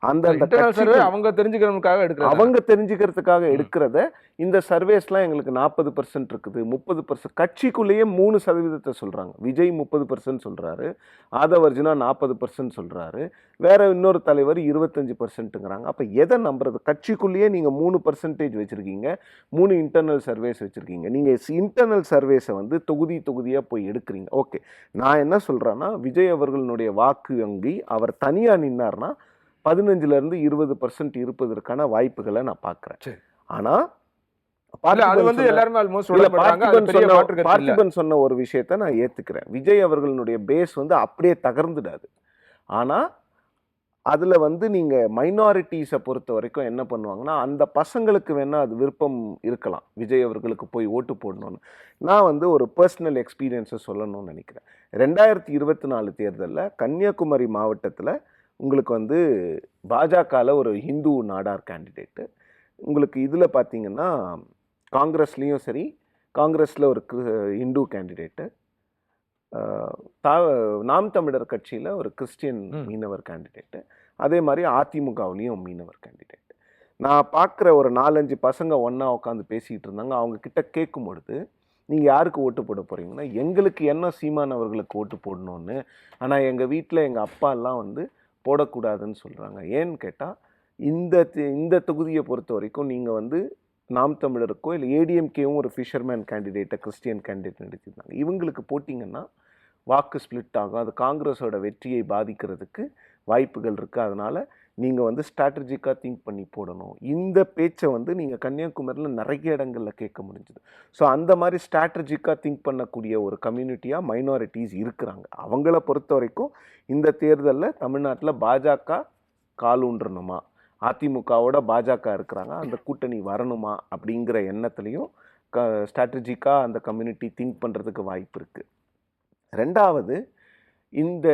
அவங்க தெரிஞ்சுக்கிறதுக்காக எடுக்கிறத, இந்த சர்வேஸ்லாம் எங்களுக்கு 40% இருக்குது, 30%, கட்சிக்குள்ளேயே 3% சொல்கிறாங்க. விஜய் 30% சொல்கிறாரு, ஆதவர்ஜுனா 40% சொல்கிறாரு, வேற இன்னொரு தலைவர் 25%ங்கிறாங்க. அப்போ எதை நம்புறது? கட்சிக்குள்ளேயே நீங்கள் 3% வச்சுருக்கீங்க, 3 இன்டர்னல் சர்வேஸ் வச்சுருக்கீங்க. நீங்கள் இன்டர்னல் சர்வேஸை வந்து தொகுதியாக போய் எடுக்கிறீங்க. ஓகே, நான் என்ன சொல்கிறேன்னா, விஜய் அவர்களுடைய வாக்கு வங்கி அவர் தனியாக நின்னார்னா 15% 20% இருப்பதற்கான வாய்ப்புகளை நான் பார்க்குறேன். ஆனால் பார்த்திபன் சொன்ன ஒரு விஷயத்தை நான் ஏற்றுக்கிறேன். விஜய் அவர்களுடைய பேஸ் வந்து அப்படியே தகர்ந்துடாது. ஆனால் அதில் வந்து நீங்கள் மைனாரிட்டிஸை பொறுத்த வரைக்கும் என்ன பண்ணுவாங்கன்னா, அந்த பசங்களுக்கு வேணால் அது விருப்பம் இருக்கலாம் விஜய் அவர்களுக்கு போய் ஓட்டு போடணும்னு. நான் வந்து ஒரு பர்சனல் எக்ஸ்பீரியன்ஸை சொல்லணும்னு நினைக்கிறேன். 2024 தேர்தலில் கன்னியாகுமரி மாவட்டத்தில் உங்களுக்கு வந்து பாஜகவில் ஒரு ஹிந்து நாடார் கேண்டிடேட்டு, உங்களுக்கு இதில் பார்த்தீங்கன்னா காங்கிரஸ்லேயும் சரி, காங்கிரஸில் ஒரு ஹிந்து கேண்டிடேட்டு, நாம் தமிழர் கட்சியில் ஒரு கிறிஸ்டியன் மீனவர் கேண்டிடேட்டு, அதே மாதிரி அதிமுகவுலேயும் மீனவர் கேண்டிடேட். நான் பார்க்குற ஒரு 4-5 பசங்க ஒன்றா உட்காந்து பேசிக்கிட்டு இருந்தாங்க. அவங்க கிட்ட கேட்கும் பொழுது, நீங்கள் யாருக்கு ஓட்டு போட போகிறீங்கன்னா, எங்களுக்கு என்ன சீமான் அவர்களுக்கு ஓட்டு போடணும்னு, ஆனால் எங்கள் வீட்டில் எங்கள் அப்பா எல்லாம் வந்து போடக்கூடாதுன்னு சொல்கிறாங்க. ஏன்னு கேட்டால், இந்த தொகுதியை பொறுத்த வரைக்கும் நீங்கள் வந்து நாம் தமிழருக்கோ இல்லை ஏடிஎம்கேவும் ஒரு ஃபிஷர்மேன் கேண்டிடேட்டை கிறிஸ்டியன் கேண்டிடேட் நடத்திருந்தாங்க. இவங்களுக்கு போட்டிங்கன்னா வாக்கு ஸ்பிளிட் ஆகும், அது காங்கிரஸோட வெற்றியை பாதிக்கிறதுக்கு வாய்ப்புகள் இருக்குது. அதனால் நீங்கள் வந்து ஸ்ட்ராட்டஜிக்காக திங்க் பண்ணி போடணும். இந்த பேச்சை வந்து நீங்கள் கன்னியாகுமரியில் நிறைய இடங்களில் கேட்க முடிஞ்சுது. ஸோ அந்த மாதிரி ஸ்ட்ராட்டஜிக்காக திங்க் பண்ணக்கூடிய ஒரு கம்யூனிட்டியாக மைனாரிட்டிஸ் இருக்கிறாங்க. அவங்கள பொறுத்த வரைக்கும் இந்த தேர்தலில் தமிழ்நாட்டில் பாஜக காலூன்றணுமா, அதிமுகவோட பாஜக இருக்கிறாங்க, அந்த கூட்டணி வரணுமா அப்படிங்கிற எண்ணத்துலேயும் ஸ்ட்ராட்டஜிக்காக அந்த கம்யூனிட்டி திங்க் பண்ணுறதுக்கு வாய்ப்பு இருக்குது. ரெண்டாவது, இந்த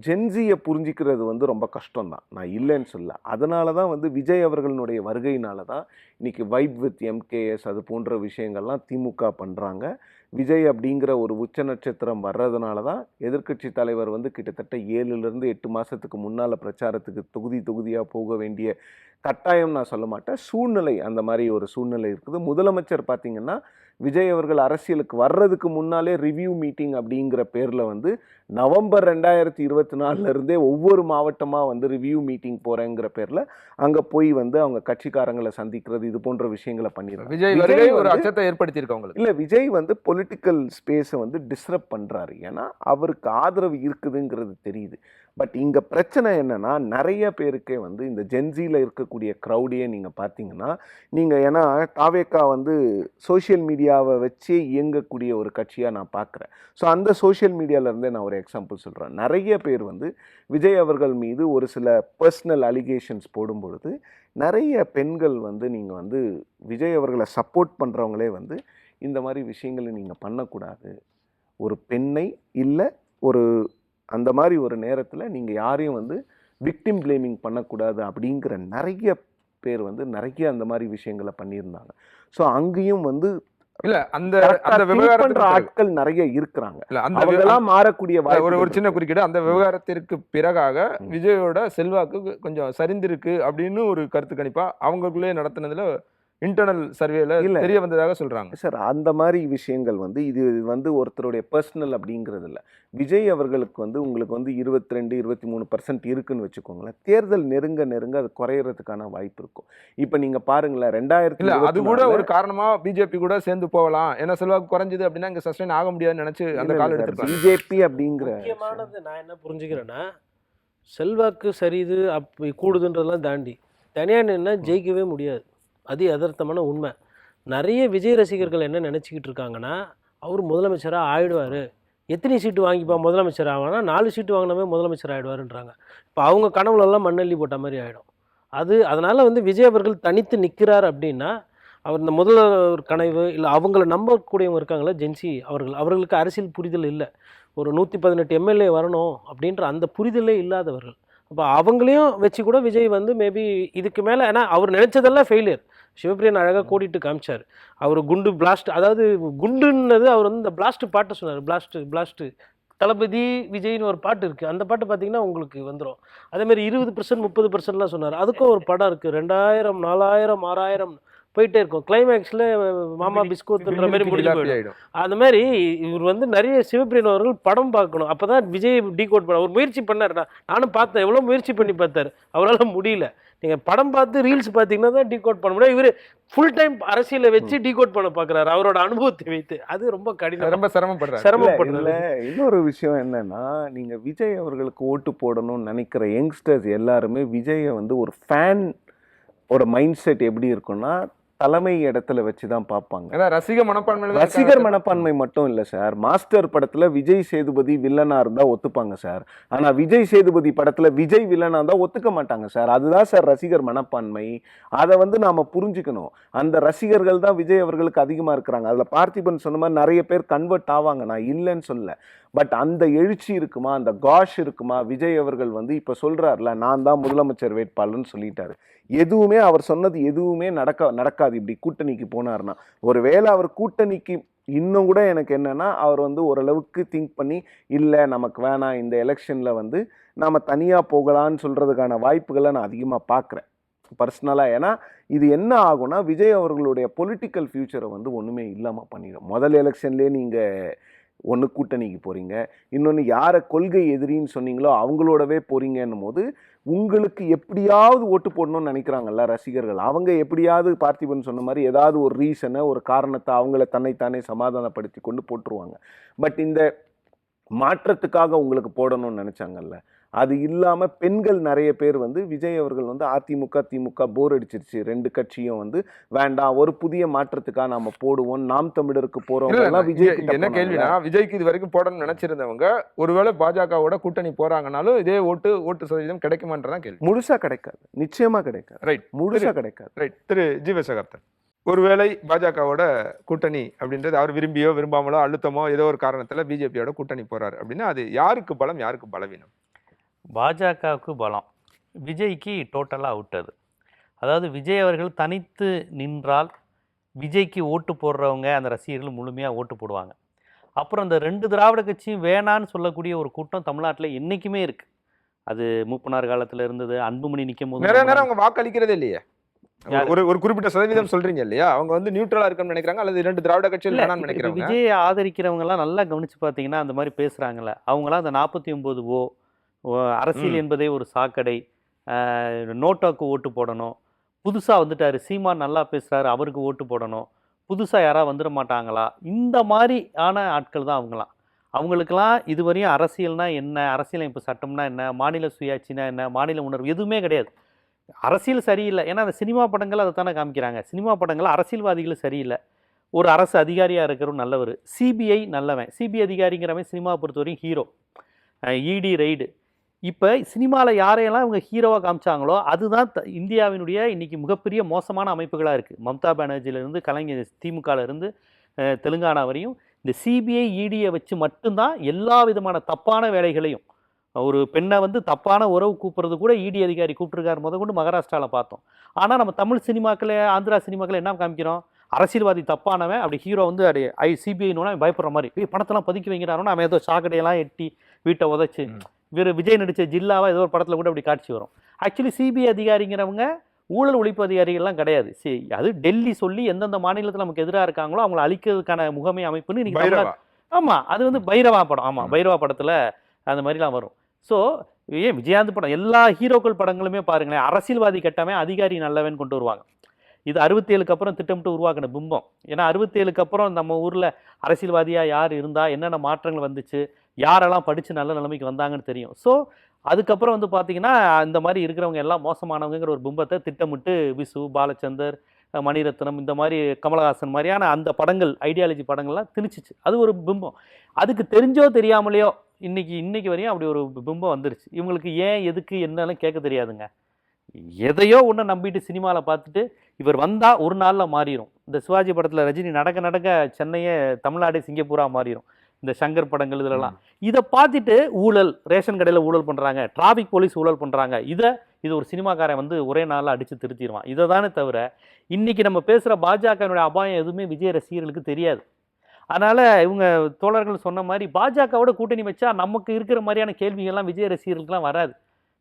ஜென்சியை புரிஞ்சிக்கிறது வந்து ரொம்ப கஷ்டம்தான், நான் இல்லைன்னு சொல்ல. அதனால தான் வந்து விஜய் அவர்களுடைய வருகையினால தான் இன்றைக்கி வைப் வித் எம்கேஎஸ் அது போன்ற விஷயங்கள்லாம் திமுக பண்ணுறாங்க. விஜய் அப்படிங்கிற ஒரு உச்ச நட்சத்திரம் வர்றதுனால தான் எதிர்க்கட்சி தலைவர் வந்து கிட்டத்தட்ட 7லேருந்து 8 மாதத்துக்கு முன்னால் பிரச்சாரத்துக்கு தொகுதியாக போக வேண்டிய கட்டாயம் நான் சொல்ல மாட்டேன், சூழ்நிலை அந்த மாதிரி ஒரு சூழ்நிலை இருக்குது. முதலமைச்சர் பார்த்திங்கன்னா விஜய் அவர்கள் அரசியலுக்கு வர்றதுக்கு முன்னாலே ரிவ்யூ மீட்டிங் அப்படிங்கிற பேரில் வந்து நவம்பர் 2024 ஒவ்வொரு மாவட்டமாக வந்து ரிவ்யூ மீட்டிங் போகிறேங்கிற பேரில் அங்கே போய் வந்து அவங்க கட்சிக்காரங்களை சந்திக்கிறது, இது போன்ற விஷயங்களை பண்ணிடுறாங்க. விஜய் ஒரு அச்சத்தை ஏற்படுத்தியிருக்காங்க. இல்லை, விஜய் வந்து பொலிட்டிக்கல் ஸ்பேஸை வந்து டிஸ்டர்ப் பண்ணுறாரு, ஏன்னா அவருக்கு ஆதரவு இருக்குதுங்கிறது தெரியுது. பட் இங்கே பிரச்சனை என்னென்னா, நிறைய பேருக்கே வந்து இந்த ஜென்சியில் இருக்கக்கூடிய க்ரௌடையே நீங்கள் பார்த்தீங்கன்னா, நீங்கள் ஏன்னா தாவேக்கா வந்து சோஷியல் மீடியாவை வச்சு இயங்கக்கூடிய ஒரு கட்சியாக நான் பார்க்குறேன். ஸோ அந்த சோஷியல் மீடியாவிலேருந்தே நான் ஒரு எக்ஸாம்பிள் சொல்கிறேன். நிறைய பேர் வந்து விஜய் அவர்கள் மீது ஒரு சில பர்சனல் அலிகேஷன்ஸ் போடும் பொழுது நிறைய பெண்கள் வந்து நீங்கள் வந்து விஜய் அவர்களை சப்போர்ட் பண்ணுறவங்களே வந்து இந்த மாதிரி விஷயங்களை நீங்கள் பண்ணக்கூடாது, ஒரு பெண்ணை இல்லை ஒரு அந்த மாதிரி ஒரு நேரத்தில் நீங்கள் யாரையும் வந்து விக்டிம் பிளேமிங் பண்ணக்கூடாது அப்படிங்கிற நிறைய பேர் வந்து நிறைய அந்த மாதிரி விஷயங்களை பண்ணியிருந்தாங்க. ஸோ அங்கேயும் வந்து இல்ல அந்த correct ஆ அந்த think பண்ற விவகாரத்துக்கு ஆட்கள் நிறைய இருக்கிறாங்க. இல்ல அந்த அவங்கெல்லாம் மாறக்கூடிய ஒரு வாய்ப்புகள் ஒரு சின்ன இருக்கு. குறுக்கீடு, அந்த விவகாரத்திற்கு பிறகாக ம். விஜயோட செல்வாக்கு கொஞ்சம் சரிந்திருக்கு அப்படின்னு ஒரு கருத்து கணிப்பா அவங்களுக்குள்ளே நடத்தினதுல இன்டர்னல் சர்வேல இல்ல. தெரிய வந்ததாக சொல்றாங்க. சார் அந்த மாதிரி விஷயங்கள் வந்து இது வந்து ஒருத்தருடைய பர்சனல் அப்படிங்கிறது இல்லை. விஜய் அவர்களுக்கு வந்து உங்களுக்கு வந்து 22-23% இருக்குன்னு வச்சுக்கோங்களேன். தேர்தல் நெருங்க நெருங்க அது குறையறதுக்கான வாய்ப்பு இருக்கும். இப்போ நீங்க பாருங்களேன் இல்ல அது கூட 2024 ஒரு காரணமா பிஜேபி கூட சேர்ந்து போகலாம், ஏன்னா செல்வாக்கு குறைஞ்சது அப்படின்னா இங்க சஸ்டைன் ஆக முடியாதுன்னு நினைச்சு அந்த கால் எடுத்துருக்காங்க. பிஜேபி அப்படிங்கிற முக்கியமானது நான் என்ன புரிஞ்சுக்கிறேன்னா, செல்வாக்கு சரிது அப்படி கூடுதுன்றதெல்லாம் தாண்டி தனியாக நின்னா ஜெயிக்கவே முடியாது. அது யதார்த்தமான உண்மை. நிறைய விஜய் ரசிகர்கள் என்ன நினச்சிக்கிட்டு இருக்காங்கன்னா, அவர் முதலமைச்சராக ஆயிடுவார், எத்தனை சீட்டு வாங்கிப்பா முதலமைச்சர் ஆவானா, 4 சீட்டு வாங்கினவே முதலமைச்சர் ஆகிடுவாருன்றாங்க. இப்போ அவங்க கனவுலெல்லாம் மண்ணள்ளி போட்ட மாதிரி ஆகிடும். அதனால் வந்து விஜய் அவர்கள் தனித்து நிற்கிறார் அப்படின்னா, அவர் இந்த முதல்வர் கனவு இல்லை அவங்கள நம்பக்கூடியவங்க இருக்காங்களா ஜென்சி அவர்களுக்கு அரசியல் புரிதல் இல்லை. ஒரு 118 எம்எல்ஏ வரணும் அப்படின்ற அந்த புரிதலே இல்லாதவர்கள். அப்போ அவங்களையும் வச்சு கூட விஜய் வந்து மேபி இதுக்கு மேலே, ஏன்னா அவர் நினச்சதெல்லாம் ஃபெயிலியர். சிவபிரியன் அழகாக கூட்டிகிட்டு காமிச்சார். அவர் குண்டு பிளாஸ்ட், அதாவது குண்டுன்னது அவர் வந்து இந்த பிளாஸ்ட் பாட்டை சொன்னார். பிளாஸ்ட்டு தளபதி விஜய்னு ஒரு பாட்டு இருக்குது. அந்த பாட்டு பார்த்தீங்கன்னா உங்களுக்கு வந்துடும். அதேமாதிரி 20% 30%லாம் சொன்னார். அதுக்கும் ஒரு படம் இருக்குது, 2000 4000 6000 போயிட்டே இருக்கும். கிளைமேக்ஸில் மாமா பிஸ்கோத்துன்ற மாதிரி முடிஞ்சு போயிடும். அந்த மாதிரி இவர் வந்து நிறைய சிவபிரியன் அவர்கள் படம் பார்க்கணும். அப்போ தான் விஜய் டீகோட் பண்ண ஒரு முயற்சி பண்ணார். நானும் பார்த்தேன், எவ்வளோ முயற்சி பண்ணி பார்த்தார், அவரால் முடியல. நீங்கள் படம் பார்த்து ரீல்ஸ் பார்த்தீங்கன்னா தான் டீகோட் பண்ண முடியும். இவர் ஃபுல் டைம் அரசியலை வச்சு டீகோட் பண்ண பார்க்குறாரு அவரோட அனுபவத்தை வைத்து. அது ரொம்ப கடினம், ரொம்ப சிரமப்படுறாரு. இல்ல இன்னொரு விஷயம் என்னன்னா, நீங்க விஜய் அவர்களுக்கு ஓட்டு போடணும்னு நினைக்கிற யங்ஸ்டர்ஸ் எல்லாருமே விஜயை வந்து ஒரு ஃபேன் ஒரு மைண்ட் செட் எப்படி இருக்கும்னா, தலைமை இடத்துல வச்சு தான் பார்ப்பாங்க. ஏன்னா ரசிகர் மனப்பான்மை மட்டும் இல்லை சார். மாஸ்டர் படத்துல விஜய் சேதுபதி வில்லனா இருந்தா ஒத்துப்பாங்க சார். ஆனா விஜய் சேதுபதி படத்துல விஜய் வில்லனா இருந்தா ஒத்துக்க மாட்டாங்க சார். அதுதான் சார் ரசிகர் மனப்பான்மை. அதை வந்து நாம புரிஞ்சுக்கணும். அந்த ரசிகர்கள் தான் விஜய் அவர்களுக்கு அதிகமா இருக்கிறாங்க. அதுல பார்த்திபன் சொன்ன மாதிரி நிறைய பேர் கன்வெர்ட் ஆவாங்க, நான் இல்லைன்னு சொல்ல. பட் அந்த எழுச்சி இருக்குமா, அந்த காஷ் இருக்குமா? விஜய் அவர்கள் வந்து இப்ப சொல்றாருல, நான் தான் முதலமைச்சர் வேட்பாளர்னு சொல்லிட்டாரு. எதுவுமே அவர் சொன்னது எதுவுமே நடக்காது இப்படி கூட்டணிக்கு போனார்னா. ஒருவேளை அவர் கூட்டணிக்கு இன்னும் கூட எனக்கு என்னன்னா, அவர் வந்து ஓரளவுக்கு திங்க் பண்ணி இல்லை நமக்கு வேணாம், இந்த எலெக்ஷன்ல வந்து நாம தனியா போகலான்னு சொல்றதுக்கான வாய்ப்புகளை நான் அதிகமா பார்க்குறேன் பர்சனலாக. ஏன்னா இது என்ன ஆகும்னா, விஜய் அவர்களுடைய பொலிட்டிக்கல் ஃபியூச்சரை வந்து ஒன்றுமே இல்லாமல் பண்ணிடும். முதல் எலெக்ஷன்லேயே நீங்கள் ஒன்று கூட்டணிக்கு போகிறீங்க, இன்னொன்று யாரை கொள்கை எதிரின்னு சொன்னீங்களோ அவங்களோடவே போகிறீங்கன்னும் போது உங்களுக்கு எப்படியாவது ஓட்டு போடணும்னு நினைக்கிறாங்கல்ல ரசிகர்கள். அவங்க எப்படியாவது பார்த்திபன் சொன்ன மாதிரி ஏதாவது ஒரு ரீசனை, ஒரு காரணத்தை அவங்கள தன்னைத்தானே சமாதானப்படுத்தி கொண்டு போட்டுருவாங்க. பட் இந்த மாற்றத்துக்காக உங்களுக்கு போடணும்னு நினச்சாங்கல்ல, அது இல்லாமல் பெண்கள் நிறைய பேர் வந்து விஜய் அவர்கள் வந்து அதிமுக திமுக போர் அடிச்சிருச்சு, 2 கட்சியும் வந்து வேண்டாம், ஒரு புதிய மாற்றத்துக்காக நாம போடுவோம், நாம் தமிழருக்கு போறவங்க விஜய் என்ன கேள்வினா, விஜய்க்கு இது வரைக்கும் போடணும்னு நினைச்சிருந்தவங்க ஒருவேளை பாஜகவோட கூட்டணி போறாங்கனாலும் இதே ஓட்டு சதவீதம் கிடைக்குமான்றதான் கேள்வி. முழுசா கிடைக்காது, நிச்சயமா கிடைக்காது. ரைட், முழுசா கிடைக்காது. ரைட். திரு ஜீவசகர்த்தன், ஒருவேளை பாஜகவோட கூட்டணி அப்படின்றது அவர் விரும்பியோ விரும்பாமலோ அழுத்தமோ ஏதோ ஒரு காரணத்துல பிஜேபியோட கூட்டணி போறாரு அப்படின்னா அது யாருக்கு பலம், யாருக்கு பலவீனம்? பாஜகவுக்கு பலம், விஜய்க்கு டோட்டலாக அவுட். அதாவது விஜய் அவர்கள் தனித்து நின்றால் விஜய்க்கு ஓட்டு போடுறவங்க அந்த ரசிகர்கள் முழுமையாக ஓட்டு போடுவாங்க. அப்புறம் இந்த 2 திராவிட கட்சியும் வேணான்னு சொல்லக்கூடிய ஒரு கூட்டம் தமிழ்நாட்டில் என்றைக்குமே இருக்குது. அது மூப்பனார் காலத்தில் இருந்தது, அன்புமணி நிற்கும் போது நிறைய நேரம் அவங்க வாக்களிக்கிறதே இல்லையே. ஒரு குறிப்பிட்ட சதவீதம் சொல்றீங்க இல்லையா, அவங்க வந்து நியூட்ரலா இருக்குன்னு நினைக்கிறாங்க அல்லது 2 திராவிட கட்சிகள் வேணாம்னு நினைக்கிறாங்க. விஜயை ஆதரிக்கிறவங்க எல்லாம் நல்லா கவனிச்சு பார்த்தீங்கன்னா அந்த மாதிரி பேசுகிறாங்களே, அவங்களாம் அந்த 49 அரசியல் என்பதே ஒரு சாக்கடை, நோட்டாவுக்கு ஓட்டு போடணும், புதுசாக வந்துட்டார் சீமான் நல்லா பேசுகிறாரு அவருக்கு ஓட்டு போடணும், புதுசாக யாராவது வந்துட மாட்டாங்களா, இந்த மாதிரி ஆன ஆட்கள் தான் அவங்களாம். அவங்களுக்கெல்லாம் இதுவரையும் அரசியல்னா என்ன, அரசியலமைப்பு சட்டம்னா என்ன, மாநில சுயாட்சினா என்ன, மாநில உணர்வு எதுவுமே கிடையாது. அரசியல் சரியில்லை, ஏன்னா அந்த சினிமா படங்கள் அதை தானே காமிக்கிறாங்க. சினிமா படங்கள் அரசியல்வாதிகள் சரியில்லை, ஒரு அரசு அதிகாரியாக இருக்கிறவங்க நல்லவர், சிபிஐ நல்லவன், சிபிஐ அதிகாரிங்கிறவன் சினிமாவை பொறுத்தவரையும் ஹீரோ, இடி ரைடு. இப்போ சினிமாவில் யாரையெல்லாம் இவங்க ஹீரோவாக காமிச்சாங்களோ அதுதான் இந்தியாவினுடைய இன்றைக்கி மிகப்பெரிய மோசமான அமைப்புகளாக இருக்குது. மம்தா பானர்ஜியிலேருந்து கலைஞர் திமுகலேருந்து தெலுங்கானா வரையும் இந்த சிபிஐ இடியை வச்சு மட்டும்தான் எல்லா விதமான தப்பான வேலைகளையும் ஒரு பெண்ணை வந்து தப்பான உறவு கூப்பிட்றது கூட இடி அதிகாரி கூப்பிட்டுருக்காரு கொண்டு மகாராஷ்டிராவில் பார்த்தோம். ஆனால் நம்ம தமிழ் சினிமாக்கள் ஆந்திரா சினிமாக்கள் என்ன காமிக்கிறோம், அரசியல்வாதி தப்பானவன் அப்படி ஹீரோ வந்து அப்படி சிபிஐன்னு பயப்படுற மாதிரி பணத்தெல்லாம் பதுக்கி வைக்கிறானோ அவன் ஏதோ சாக்கடையெல்லாம் எட்டி வீட்டை உதச்சி விஜய் நடித்த ஜில்லாவா ஏதோ ஒரு படத்தில் கூட அப்படி காட்சி வரும். ஆக்சுவலி சிபிஐ அதிகாரிங்கிறவங்க ஊழல் ஒழிப்பு அதிகாரிகள்லாம் கிடையாது. சரி, அது டெல்லி சொல்லி எந்தெந்த மாநிலத்தில் நமக்கு எதிராக இருக்காங்களோ அவங்கள அழிக்கிறதுக்கான முகமை அமைப்புன்னு இன்னைக்கு ஆமாம், அது வந்து பைரவா படம். ஆமாம், பைரவா படத்தில் அந்த மாதிரிலாம் வரும். ஸோ ஏன் விஜயகாந்த் படம் எல்லா ஹீரோக்கள் படங்களுமே பாருங்களேன், அரசியல்வாதி கட்டவன் அதிகாரி நல்லவன் கொண்டு வருவாங்க. இது 67க்கு அப்புறம் திட்டமிட்டு உருவாக்கின பிம்பம். ஏன்னா 67க்கு அப்புறம் நம்ம ஊரில் அரசியல்வாதியாக யார் இருந்தால் என்னென்ன மாற்றங்கள் வந்துச்சு, யாரெல்லாம் படித்து நல்ல நிலைமைக்கு வந்தாங்கன்னு தெரியும். ஸோ அதுக்கப்புறம் வந்து பார்த்தீங்கன்னா இந்த மாதிரி இருக்கிறவங்க எல்லாம் மோசமானவங்கிற ஒரு பிம்பத்தை திட்டமிட்டு விசு, பாலச்சந்தர், மணிரத்னம், இந்த மாதிரி கமலஹாசன் மாதிரியான அந்த படங்கள், ஐடியாலஜி படங்கள்லாம் திணிச்சிச்சு. அது ஒரு பிம்பம். அதுக்கு தெரிஞ்சோ தெரியாமலையோ இன்னைக்கு வரையும் அப்படி ஒரு பிம்பம் வந்துருச்சு. இவங்களுக்கு ஏன் எதுக்கு என்னன்னு கேட்க தெரியாதுங்க. எதையோ ஒன்று நம்பிட்டு சினிமாவில் பார்த்துட்டு இவர் வந்தால் ஒரு நாளில் மாறிடும். இந்த சிவாஜி படத்தில் ரஜினி நடக்க நடக்க சென்னையே தமிழ்நாடே சிங்கப்பூராக மாறிடும். இந்த சங்கர் படங்கள் இதெல்லாம் இதை பார்த்துட்டு ஊழல், ரேஷன் கடையில் ஊழல் பண்ணுறாங்க, டிராஃபிக் போலீஸ் ஊழல் பண்ணுறாங்க, இது ஒரு சினிமாக்காரன் வந்து ஒரே நாளில் அடித்து திருத்திடுவான். இதை தானே தவிர இன்றைக்கி நம்ம பேசுகிற பாஜகனுடைய அபாயம் எதுவுமே விஜய் ரசிகர்களுக்கு தெரியாது. அதனால் இவங்க தோழர்கள் சொன்ன மாதிரி பாஜகவோட கூட்டணி வச்சா நமக்கு இருக்கிற மாதிரியான கேள்விகள்லாம் விஜய் ரசிகர்களுக்குலாம் வராது.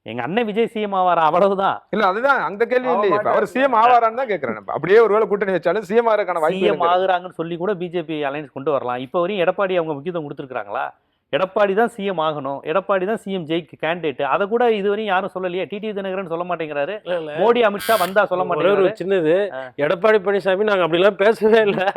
எங்க அண்ணன் விஜய் சிஎம் ஆவாரா, அவ்வளவுதான். இல்ல அதுதான் அந்த கேள்வி இல்லையே. அவர் சிஎம் ஆவாரான்னு தான் கேட்கிறேன். அப்படியே ஒருவேளை கூட்டணி வச்சாலும் சிஎம் ஆகிறதுக்கான வாய்ப்பு சிஎம் ஆகுறாங்கன்னு சொல்லி கூட பிஜேபி அலையன்ஸ் கொண்டு வரலாம். இப்போ வரையும் எடப்பாடி அவங்க முக்கியத்துவம் கொடுத்துருக்காங்களா? எடப்பாடி தான் சிஎம் ஆகணும், எடப்பாடி தான் சிஎம் ஜெயிக்கு கேண்டிடேட். அதை கூட இதுவரையும் யாரும் சொல்லலையே. டிடி தினகரன் சொல்ல மாட்டேங்கிறாரு, மோடி அமித்ஷா வந்தா சொல்ல மாட்டேங்கிறாரு. சின்னது எடப்பாடி பழனிசாமி நாங்க அப்படிலாம் பேசவே இல்லை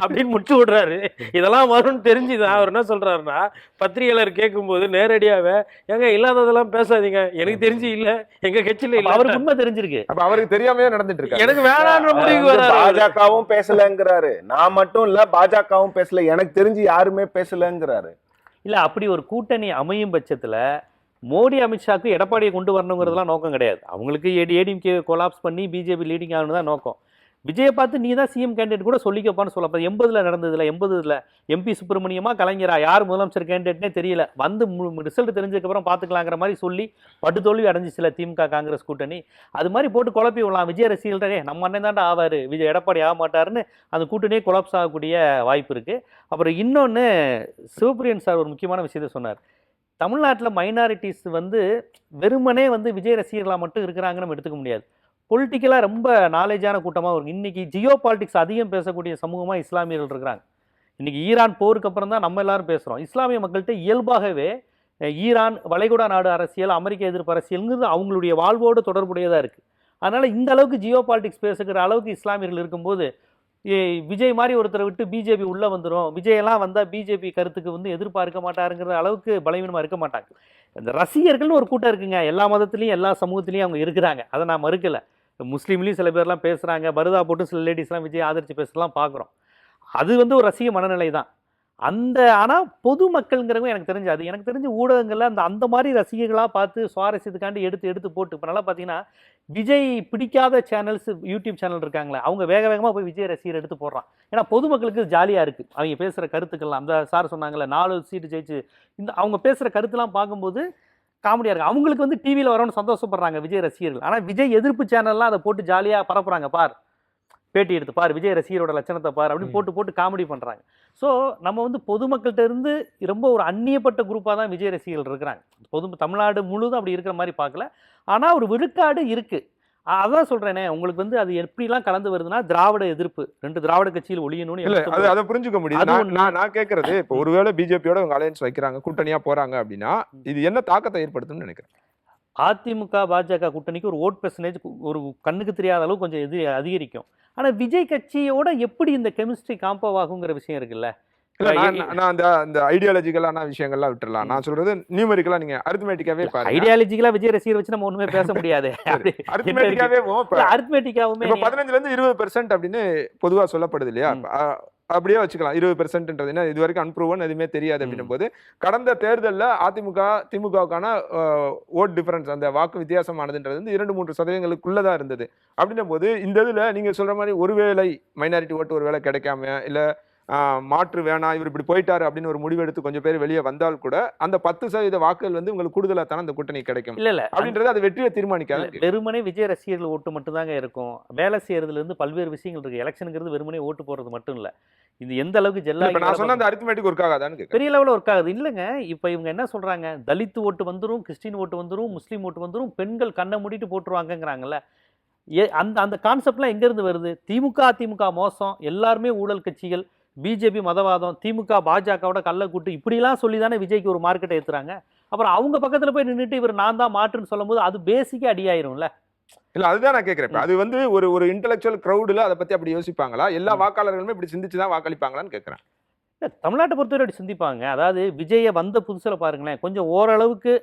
அப்படின்னு முடிச்சு விடுறாரு. இதெல்லாம் வரும்னு தெரிஞ்சுதான் அவர் என்ன சொல்றாருன்னா, பத்திரிகையாளர் கேட்கும்போது நேரடியாவே ஏங்க இல்லாததெல்லாம் பேசாதீங்க, எனக்கு தெரிஞ்சு இல்ல, எங்க கட்சியில இல்ல. அவருக்கு உண்மை தெரிஞ்சிருக்கு. அப்ப அவருக்கு தெரியாமையே நடந்துட்டு இருக்கு. எனக்கு வேணான்ற முடிவுக்கு வராரு. பாஜகவும் பேசலங்கிறாரு, நான் மட்டும் இல்ல பாஜகவும் பேசல, எனக்கு தெரிஞ்சு யாருமே பேசலங்கிறாரு. இல்லை, அப்படி ஒரு கூட்டணி அமையும் பட்சத்தில் மோடி அமித்ஷாவுக்கு எடப்பாடியை கொண்டு வரணுங்கிறதுலாம் நோக்கம் கிடையாது. அவங்களுக்கு ஏடிஎம்கே கொலாப்ஸ் பண்ணி பிஜேபி லீடிங் ஆகணும் தான் நோக்கம். விஜயை பார்த்து நீ தான் சிஎம் கேண்டிடேட் கூட சொல்லிக்கப்பான்னு சொல்லப்போ 80ல் நடந்ததில்ல. 80ல் எம்பி சுப்பிரமணியமா கலைஞரா யார் முதலமைச்சர் கேண்டிடேட்னே தெரியல, வந்து ரிசல்ட் தெரிஞ்சதுக்கப்புறம் பார்த்துக்கலாங்கிற மாதிரி சொல்லி படுதோல்வி அடைஞ்சிச்சுல திமுக காங்கிரஸ் கூட்டணி. அது மாதிரி போட்டு குழப்பி விடலாம். விஜய் ரசிகர்களே நம்ம அண்ணன் தாண்டா ஆவார், விஜய் எடப்பாடி ஆக மாட்டாருன்னு அந்த கூட்டணியே கொலாப்ஸ் ஆகக்கூடிய வாய்ப்பு இருக்குது. அப்புறம் இன்னொன்று, சிவபிரியன் சார் ஒரு முக்கியமான விஷயத்த சொன்னார். தமிழ்நாட்டில் மைனாரிட்டிஸ் வந்து வெறுமனே வந்து விஜய் ரசிகர்களாக மட்டும் இருக்கிறாங்கன்னு நம்ம எடுத்துக்க முடியாது. பொலிட்டிக்கலாக ரொம்ப நாலேஜான கூட்டமாக இருக்கும். இன்றைக்கி ஜியோ பாலிட்டிக்ஸ் அதிகம் பேசக்கூடிய சமூகமாக இஸ்லாமியர்கள் இருக்கிறாங்க. இன்றைக்கி ஈரான் போருக்கு அப்புறம் தான் நம்ம எல்லாரும் பேசுகிறோம். இஸ்லாமிய மக்கள்கிட்ட இயல்பாகவே ஈரான், வளைகுடா நாடு அரசியல், அமெரிக்க எதிர்ப்பு அரசியல்ங்கிறது அவங்களுடைய வாழ்வோடு தொடர்புடையதாக இருக்குது. அதனால் இந்த அளவுக்கு ஜியோ பாலிட்டிக்ஸ் பேசுகிற அளவுக்கு இஸ்லாமியர்கள் இருக்கும்போது விஜய் மாதிரி ஒருத்தரை விட்டு பிஜேபி உள்ளே வந்துடும், விஜயெல்லாம் வந்தால் பிஜேபி கருத்துக்கு வந்து எதிர்பார்க்க மாட்டாருங்கிற அளவுக்கு பலவீனமாக இருக்க மாட்டாங்க. இந்த ரசிகர்கள்னு ஒரு கூட்டம் இருக்குங்க, எல்லா மதத்துலேயும் எல்லா சமூகத்துலேயும் அவங்க இருக்கிறாங்க, அதை நான் மறுக்கலை. முஸ்லீம்லேயும் சில பேர்லாம் பேசுகிறாங்க, பருதா போட்டு சில லேடிஸ்லாம் விஜய் ஆதரித்து பேசுகிறலாம் பார்க்குறோம். அது வந்து ஒரு ரசிக மனநிலை தான். ஆனால் பொதுமக்கள்ங்கிறவங்க எனக்கு தெரிஞ்ச ஊடகங்களில் அந்த மாதிரி ரசிகர்களாக பார்த்து சுவாரஸ்யத்துக்காண்டி எடுத்து போட்டு இப்போ நல்லா பார்த்தீங்கன்னா விஜய் பிடிக்காத சேனல்ஸ், யூடியூப் சேனல் இருக்காங்களே, அவங்க வேகமாக போய் விஜய் ரசிகர் எடுத்து போடுறான். ஏன்னா பொதுமக்களுக்கு ஜாலியாக இருக்குது அவங்க பேசுகிற கருத்துக்கள்லாம். அந்த சார் சொன்னாங்களே 4 சீட்டு ஜெயிச்சு, அவங்க பேசுகிற கருத்துலாம் பார்க்கும்போது காமெடியாக இருக்குது. அவங்களுக்கு வந்து டிவியில் வரணும்னு சந்தோஷப்படுறாங்க விஜய் ரசிகர்கள். ஆனால் விஜய் எதிர்ப்பு சேனல்லாம் அதை போட்டு ஜாலியாக பரப்புகிறாங்க. பார், பேட்டி எடுத்து பார், விஜய் ரசிகரோட லட்சணத்தை பார் அப்படின்னு போட்டு காமெடி பண்ணுறாங்க. ஸோ நம்ம வந்து பொதுமக்கள்கிட்ட இருந்து ரொம்ப ஒரு அந்நியப்பட்ட குரூப்பாக தான் விஜய் ரசிகர்கள் இருக்கிறாங்க. தமிழ்நாடு முழுதும் அப்படி இருக்கிற மாதிரி பார்க்கல, ஆனால் ஒரு விழுக்காடு இருக்குது. அதான் சொல்கிறேனே, உங்களுக்கு வந்து அது எப்படிலாம் கலந்து வருதுன்னா திராவிட எதிர்ப்பு, 2 திராவிட கட்சியில் ஒழியணும்னு இல்லை, அதை புரிஞ்சுக்க முடியும். நான் கேட்கறது, இப்போ ஒருவேளை பிஜேபியோட அவங்க அலையன்ஸ் வைக்கிறாங்க, கூட்டணியாக போகிறாங்க அப்படின்னா இது என்ன தாக்கத்தை ஏற்படுத்தும்னு நினைக்கிறேன். அதிமுக பாஜக கூட்டணிக்கு ஒரு ஓட் பெர்சன்டேஜ் ஒரு கண்ணுக்கு தெரியாத அளவு கொஞ்சம் அதிகரிக்கும். ஆனால் விஜய் கட்சியோட எப்படி இந்த கெமிஸ்ட்ரி காம்போ ஆகுங்கிற விஷயம் இருக்குல்ல. நான் அந்த ஐடியாலஜிக்கலான விஷயங்கள்லாம் விட்டுறலாம். நான் சொல்றது நியூமெரிக்கலா, நீங்க அரித்மெட்டிக்காவே பாருங்க. ஐடியாலஜிக்கலா விஜய் ரசிகர் வச்சு நம்ம ஒண்ணுமே பேச முடியாது. அரித்மெட்டிக்காவுமே 15% இருந்து 20% அப்படின்னு பொதுவா சொல்லப்படுது இல்லையா, அப்படியே வச்சுக்கலாம். 20%ன்றது இது வரைக்கும் அன்ப்ரூவன், எதுவுமே தெரியாது அப்படின்னும் போது கடந்த தேர்தலில் அதிமுக திமுகவுக்கான ஓட் டிஃபரன்ஸ், அந்த வாக்கு வித்தியாசமானதுன்றது வந்து 2-3% தான் இருந்தது. அப்படின்னும் போது இந்த இதில் நீங்கள் சொல்ற மாதிரி ஒருவேளை மைனாரிட்டி ஓட்டு ஒருவேளை கிடைக்காம இல்லை மாற்று வேணாம், இவர் இப்படி போயிட்டாரு அப்படின்னு ஒரு முடிவெடுத்து கொஞ்சம் பேர் வெளியே வந்தால் கூட அந்த 10% வாக்குகள் வந்து உங்களுக்கு கூடுதலா தானே அந்த கூட்டணி கிடைக்கும் இல்ல அப்படின்றது அது வெற்றியை தீர்மானிக்காது. வெறுமனே விஜய் ரசிகர்கள் ஓட்டு மட்டும் தாங்க இருக்கும். வேலை செய்யறதுல இருந்து பல்வேறு விஷயங்கள் இருக்கு. எலெக்ஷனுங்கிறது வெறுமனே ஓட்டு போறது மட்டும் இல்ல. இது எந்த அளவுக்கு இப்ப நான் சொன்ன அந்த அரித்மெட்டிக் ஒர்க் ஆகாதான்னு கேக்குறேன். பெரிய லெவலில் ஒர்க் ஆகுது இல்லைங்க. இப்போ இவங்க என்ன சொல்றாங்க, தலித் ஓட்டு வந்துரும், கிறிஸ்டின் ஓட்டு வந்துரும், முஸ்லீம் ஓட்டு வந்துரும், பெண்கள் கண்ணை மூடிட்டு போட்டுருவாங்கங்கிறாங்கல்ல. அந்த அந்த கான்செப்ட்லாம் எங்கேருந்து வருது? திமுக மோசம், எல்லாருமே ஊழல் கட்சிகள், பிஜேபி மதவாதம், திமுக பாஜகவோட கள்ள கூட்டு, இப்படிலாம் சொல்லி தானே விஜய்க்கு ஒரு மார்க்கெட்டை ஏற்றுறாங்க. அப்புறம் அவங்க பக்கத்தில் போய் நின்றுட்டு இவர் நான் தான் மாற்றுன்னு சொல்லும் போது அது பேசிக்காக அடியாயிரும்ல. இல்ல அதுதான் நான் கேட்கிறேன். அது வந்து ஒரு இன்டெலெக்சுவல் கிரௌடுல அதை பத்தி அப்படி யோசிப்பாங்களா? எல்லா வாக்காளர்களுமே இப்படி சிந்திச்சு தான் வாக்களிப்பாங்களான்னு கேட்கிறேன். தமிழ்நாட்டை பொறுத்தவரை அப்படி சிந்திப்பாங்க. அதாவது விஜயை வந்த புதுசில் பாருங்களேன், கொஞ்சம் ஓரளவுக்கு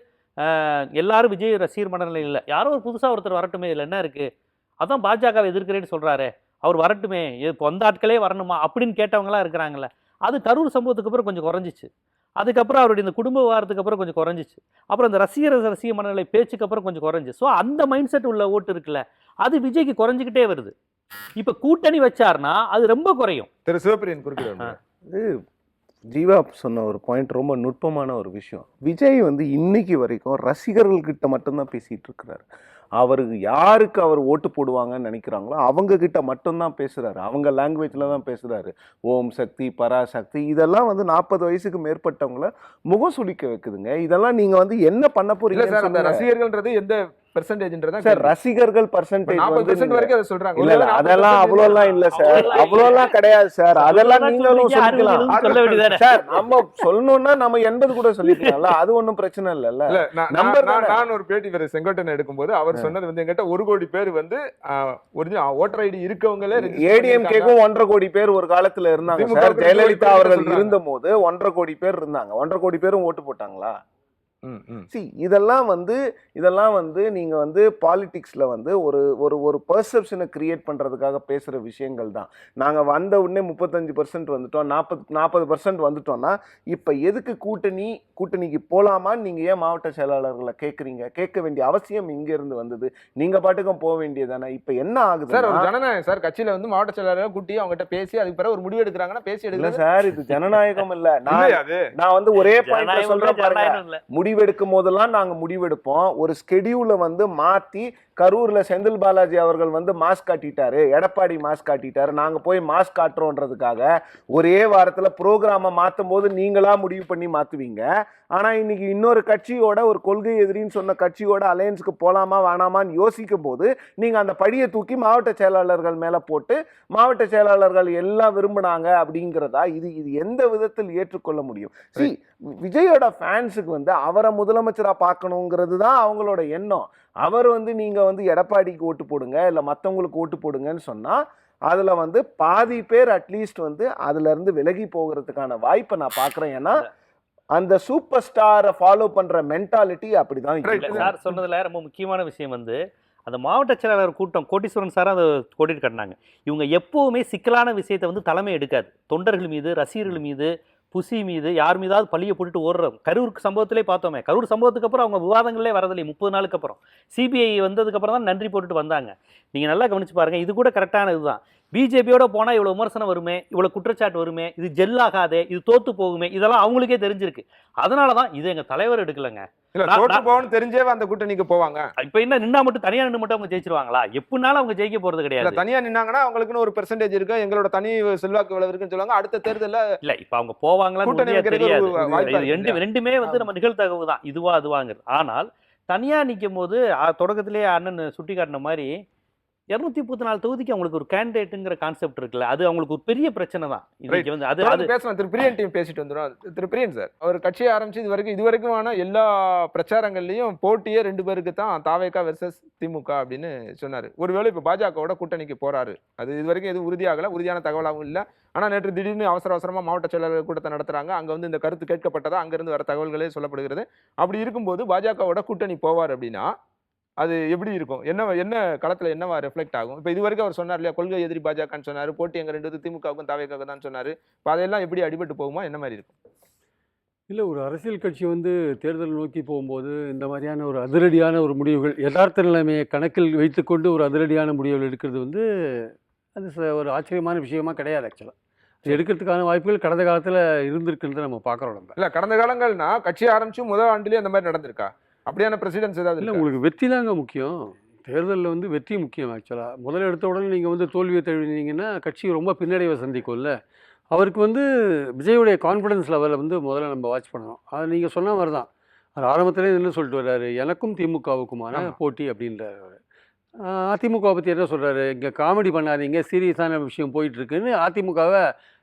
எல்லாரும் விஜய் ரசிகர் மனநிலை இல்லை, யாரோ ஒரு புதுசாக ஒருத்தர் வரட்டுமே, இதில் என்ன இருக்குது, அதான் பாஜகவை எதிர்க்கிறேன்னு சொல்கிறாரு, அவர் வரட்டுமே, இப்போ வந்த ஆட்களே வரணுமா அப்படின்னு கேட்டவங்களாம் இருக்கிறாங்களே. அது கரூர் சம்பவத்துக்கு அப்புறம் கொஞ்சம் குறைஞ்சிச்சு. அதுக்கப்புறம் அவருடைய இந்த குடும்ப விவகாரத்துக்கு அப்புறம் கொஞ்சம் குறைஞ்சிச்சு. அப்புறம் இந்த ரசிகர் மனநிலை பேச்சுக்கு அப்புறம் கொஞ்சம் குறைஞ்சி. ஸோ அந்த மைண்ட் செட் உள்ள ஓட்டு இருக்குல்ல, அது விஜய்க்கு குறைஞ்சிக்கிட்டே வருது. இப்போ கூட்டணி வச்சார்னா அது ரொம்ப குறையும். திரு சிவபிரியன் குறுக்கிட இது ஜீவா சொன்ன ஒரு பாயிண்ட் ரொம்ப நுட்பமான ஒரு விஷயம். விஜய் வந்து இன்னைக்கு வரைக்கும் ரசிகர்கள்கிட்ட மட்டும்தான் பேசிட்டு இருக்கிறாரு. அவருக்கு யாருக்கு அவர் ஓட்டு போடுவாங்கன்னு நினைக்கிறாங்களோ அவங்க கிட்ட மட்டும்தான் பேசுறாரு. அவங்க லாங்குவேஜ்ல தான் பேசுறாரு. ஓம் சக்தி, பராசக்தி, இதெல்லாம் வந்து 40 வயசுக்கு மேற்பட்டவங்கள முகம் சுளிக்க வைக்குதுங்க. இதெல்லாம் நீங்க வந்து என்ன பண்ண போறீங்க? ரசிகர்கள்ன்றது எந்த பெர்சன்டேஜ்ன்றதா சார்? ரசிகர்கள் பர்சன்டேஜ் 40% வரைக்கும் அதை சொல்றாங்க. இல்ல அதெல்லாம் அவ்வளோலாம் இல்ல சார், அவ்வளோலாம் கிடையாது சார். அதெல்லாம் நீங்களும் சொல்லிக்கலாம் சார். நம்ம சொல்லணும்னா நம்ம 80 கூட சொல்லிக்கலாம்ல, அது ஒன்றும் பிரச்சனை இல்லைல்ல. நான் ஒரு பேட்டி வேற செங்கோட்டன் எடுக்கும்போது அவர் சொன்னது வந்து எங்கிட்ட 1 கோடி பேர் வந்து ஓட்டர் ஐடி இருக்கவங்களே ஏடிஎம் கேக்கும் 1.5 கோடி பேர் ஒரு காலத்துல இருந்தாங்க சார். ஜெயலலிதா அவர்கள் இருந்த போது 1.5 கோடி பேர் இருந்தாங்க. 1.5 கோடி பேரும் ஓட்டு போட்டாங்களா? இதெல்லாம் வந்து நீங்க வந்து பாலிடிக்ஸ்ல வந்து ஒரு பெர்செப்ஷனை கிரியேட் பண்றதுக்காக பேசுற விஷயங்கள் தான். நாங்க வந்த உடனே 35% வந்துட்டோம், 40% வந்துட்டோம்னா இப்ப எதுக்கு கூட்டணிக்கு போலாமான்னு நீங்க ஏன் மாவட்ட செயலாளர்களை கேட்குறீங்க? கேட்க வேண்டிய அவசியம் இங்க இருந்து வந்தது. நீங்க பாட்டுக்கும் போக வேண்டியதானே. இப்ப என்ன ஆகுது சார்? ஒரு ஜனநாயகம் சார். கட்சியில வந்து மாவட்ட செயலாளர்கள் கூட்டி அவங்ககிட்ட பேசி அதுக்கு பிறகு ஒரு முடிவு எடுக்கிறாங்கன்னா பேசி எடுக்கல சார். இது ஜனநாயகம் இல்ல. நான் வந்து ஒரே பாயிண்ட் சொல்றேன் பாருங்க. முடிவெடுக்கும் போதெல்லாம் நாங்க முடிவெடுப்போம். ஒரு ஸ்கெடியூலை வந்து மாத்தி கரூர்ல செந்தில் பாலாஜி அவர்கள் வந்து மாஸ்க் காட்டிட்டாரு, எடப்பாடி மாஸ்க் காட்டிட்டாரு, நாங்க போய் மாஸ்க் காட்டுறோன்றதுக்காக ஒரே வாரத்துல ப்ரோக்ராம மாத்தும் போது நீங்களா முடிவு பண்ணி மாத்துவீங்க. ஆனா இன்னைக்கு இன்னொரு கட்சியோட, ஒரு கொள்கை எதிரின்னு சொன்ன கட்சியோட அலையன்ஸ்க்கு போலாமா வேணாமான்னு யோசிக்கும் போது நீங்க அந்த படியை தூக்கி மாவட்ட செயலாளர்கள் மேல போட்டு மாவட்ட செயலாளர்கள் எல்லாம் விரும்பினாங்க அப்படிங்கிறதா? இது எந்த விதத்தில் ஏற்றுக்கொள்ள முடியும்? விஜயோட ஃபேன்ஸுக்கு வந்து அவரை முதலமைச்சரா பார்க்கணுங்கிறது தான் அவங்களோட எண்ணம். அவர் வந்து நீங்க வந்து எடப்பாடிக்கு ஓட்டு போடுங்க இல்ல மற்றவங்களுக்கு ஓட்டு போடுங்கன்னு சொன்னா அதுல வந்து பாதி பேர் அட்லீஸ்ட் வந்து அதுல இருந்து விலகி போகிறதுக்கான வாய்ப்பை நான் பாக்குறேன். ஏன்னா அந்த சூப்பர் ஸ்டாரை ஃபாலோ பண்ற மென்டாலிட்டி அப்படிதான். சார் சொன்னதுல ரொம்ப முக்கியமான விஷயம் வந்து அந்த மாவட்ட செயலாளர் கூட்டம், கோட்டீஸ்வரன் சார் அதை கோட்டிட்டு கட்டினாங்க. இவங்க எப்பவுமே சிக்கலான விஷயத்தை வந்து தலைமை எடுக்காது. தொண்டர்கள் மீது, ரசிகர்கள் மீது, புசி மீது, யார் மீதாவது பழியை போட்டுட்டு ஓடுறோம். கரூர் சம்பவத்திலே பார்த்தோமே. கரூர் சம்பவத்துக்கு அப்புறம் அவங்க விவாதங்களே வரதில்லை. 30 நாளுக்கு அப்புறம் சிபிஐ வந்ததுக்கு அப்புறம் தான் நன்றி போட்டுட்டு வந்தாங்க. நீங்க நல்லா கவனிச்சு பாருங்க. இது கூட கரெக்டான இதுதான். பிஜேபியோட போனா இவ்வளவு விமர்சனம் வருமே, இவ்வளவு குற்றச்சாட்டு வருமே, இது ஜெல்லாகாதே, இது தோத்து போகுமே, இதெல்லாம் அவங்களுக்கே தெரிஞ்சிருக்கு. அதனாலதான் இது எங்க தலைவர் எடுக்கலங்க. தெரிஞ்சே அந்த கூட்டணிக்கு போவாங்க. இப்ப என்ன நின்னா மட்டும் தனியா நின்று மட்டும் அவங்க ஜெயிச்சிருவாங்களா? எப்படினாலும் அவங்க ஜெயிக்க போறது கிடையாது. தனியா நின்னாங்கன்னா அவங்களுக்குன்னு ஒரு பெர்சன்டேஜ் இருக்கு, எங்களோட தனி செல்வாக்கு இவ்வளவு இருக்குன்னு சொல்லுவாங்க. அடுத்த தேர்தல்ல இல்ல இப்ப அவங்க போவாங்களான்னு தெரியாது. ரெண்டுமே வந்து நம்ம நிகழ்தகவு தான், இதுவா அதுவாங்கிறது. ஆனால் தனியா நிற்கும் போது தொடக்கத்திலேயே அண்ணன் சுட்டி காட்டின மாதிரி 234 தொகுதிக்கு அவங்களுக்கு ஒரு கேண்டிடேட்டுங்கிற கான்செப்ட் இருக்குல்ல, அது அவங்களுக்கு ஒரு பெரிய பிரச்சனை தான். இன்னைக்கு வந்து அது பேசலாம். திரு பிரியன் டீம் பேசிட்டு வந்துடும். திரு பிரியன் சார், அவர் கட்சியை ஆரம்பிச்சு இது வரைக்கும் எல்லா பிரச்சாரங்கள்லயும் போட்டியே 2 பேருக்கு தான், தாவேகா வெர்சஸ் திமுக அப்படின்னு சொன்னாரு. ஒருவேளை இப்ப பாஜகவோட கூட்டணிக்கு போறாரு, அது இது வரைக்கும் எதுவும் உறுதியாகல, உறுதியான தகவலாகவும் இல்லை. ஆனா நேற்று திடீர்னு அவசரமா மாவட்ட செயலாளர் கூட்டத்தை நடத்துறாங்க. அங்க வந்து இந்த கருத்து கேட்கப்பட்டதா அங்கிருந்து வர தகவல்களே சொல்லப்படுகிறது. அப்படி இருக்கும்போது பாஜகவோட கூட்டணி போவார் அப்படின்னா அது எப்படி இருக்கும்? என்ன களத்துல என்னவா ரிஃப்ளெக்ட் ஆகும்? இப்போ இது வரைக்கும் அவர் சொன்னார் இல்லையா, கொள்கை எதிரி பாஜகன்னு சொன்னாரு, போட்டி எங்க 2 திமுகவுக்கும் தாவேக்காவுக்கும் தான் சொன்னாரு. இப்போ அதெல்லாம் எப்படி அடிபட்டு போகுமா, என்ன மாதிரி இருக்கும்? இல்லை, ஒரு அரசியல் கட்சி வந்து தேர்தல் நோக்கி போகும்போது இந்த மாதிரியான ஒரு அதிரடியான ஒரு முடிவுகள், யதார்த்த நிலைமையை கணக்கில் வைத்துக்கொண்டு ஒரு அதிரடியான முடிவுகள் எடுக்கிறது வந்து அது ஒரு ஆச்சரியமான விஷயமா கிடையாது. ஆக்சுவலாக எடுக்கிறதுக்கான வாய்ப்புகள் கடந்த காலத்தில் இருந்திருக்குன்னு நம்ம பார்க்குறோம். நம்ம இல்ல கடந்த காலங்கள்னா கட்சி ஆரம்பிச்சு முதல் ஆண்டுலயே அந்த மாதிரி நடந்திருக்கா? அப்படியான பிரசிடென்ஸ் ஏதாவது இல்லை, இருக்கா? உங்களுக்கு வெற்றி தாங்க முக்கியம். தேர்தலில் வந்து வெற்றி முக்கியம். ஆக்சுவலாக முதல்ல எடுத்த உடனே நீங்கள் வந்து தோல்வியை தழுவினீங்கன்னா கட்சி ரொம்ப பின்னடைவை சந்திக்கும்ல. அவருக்கு வந்து விஜயுடைய கான்ஃபிடன்ஸ் லெவலை வந்து முதல்ல நம்ம வாட்ச் பண்ணணும். அது நீங்கள் சொன்ன மாதிரி தான். அவர் ஆரம்பத்திலே என்ன சொல்லிட்டு வர்றாரு, எனக்கும் திமுகவுக்குமான ஆமா. போட்டி அப்படின்றாரு அவர். அதிமுகவை பற்றி என்ன சொல்கிறாரு, இங்கே காமெடி பண்ணாதீங்க, சீரியஸான விஷயம் போயிட்டுருக்குன்னு அதிமுகவை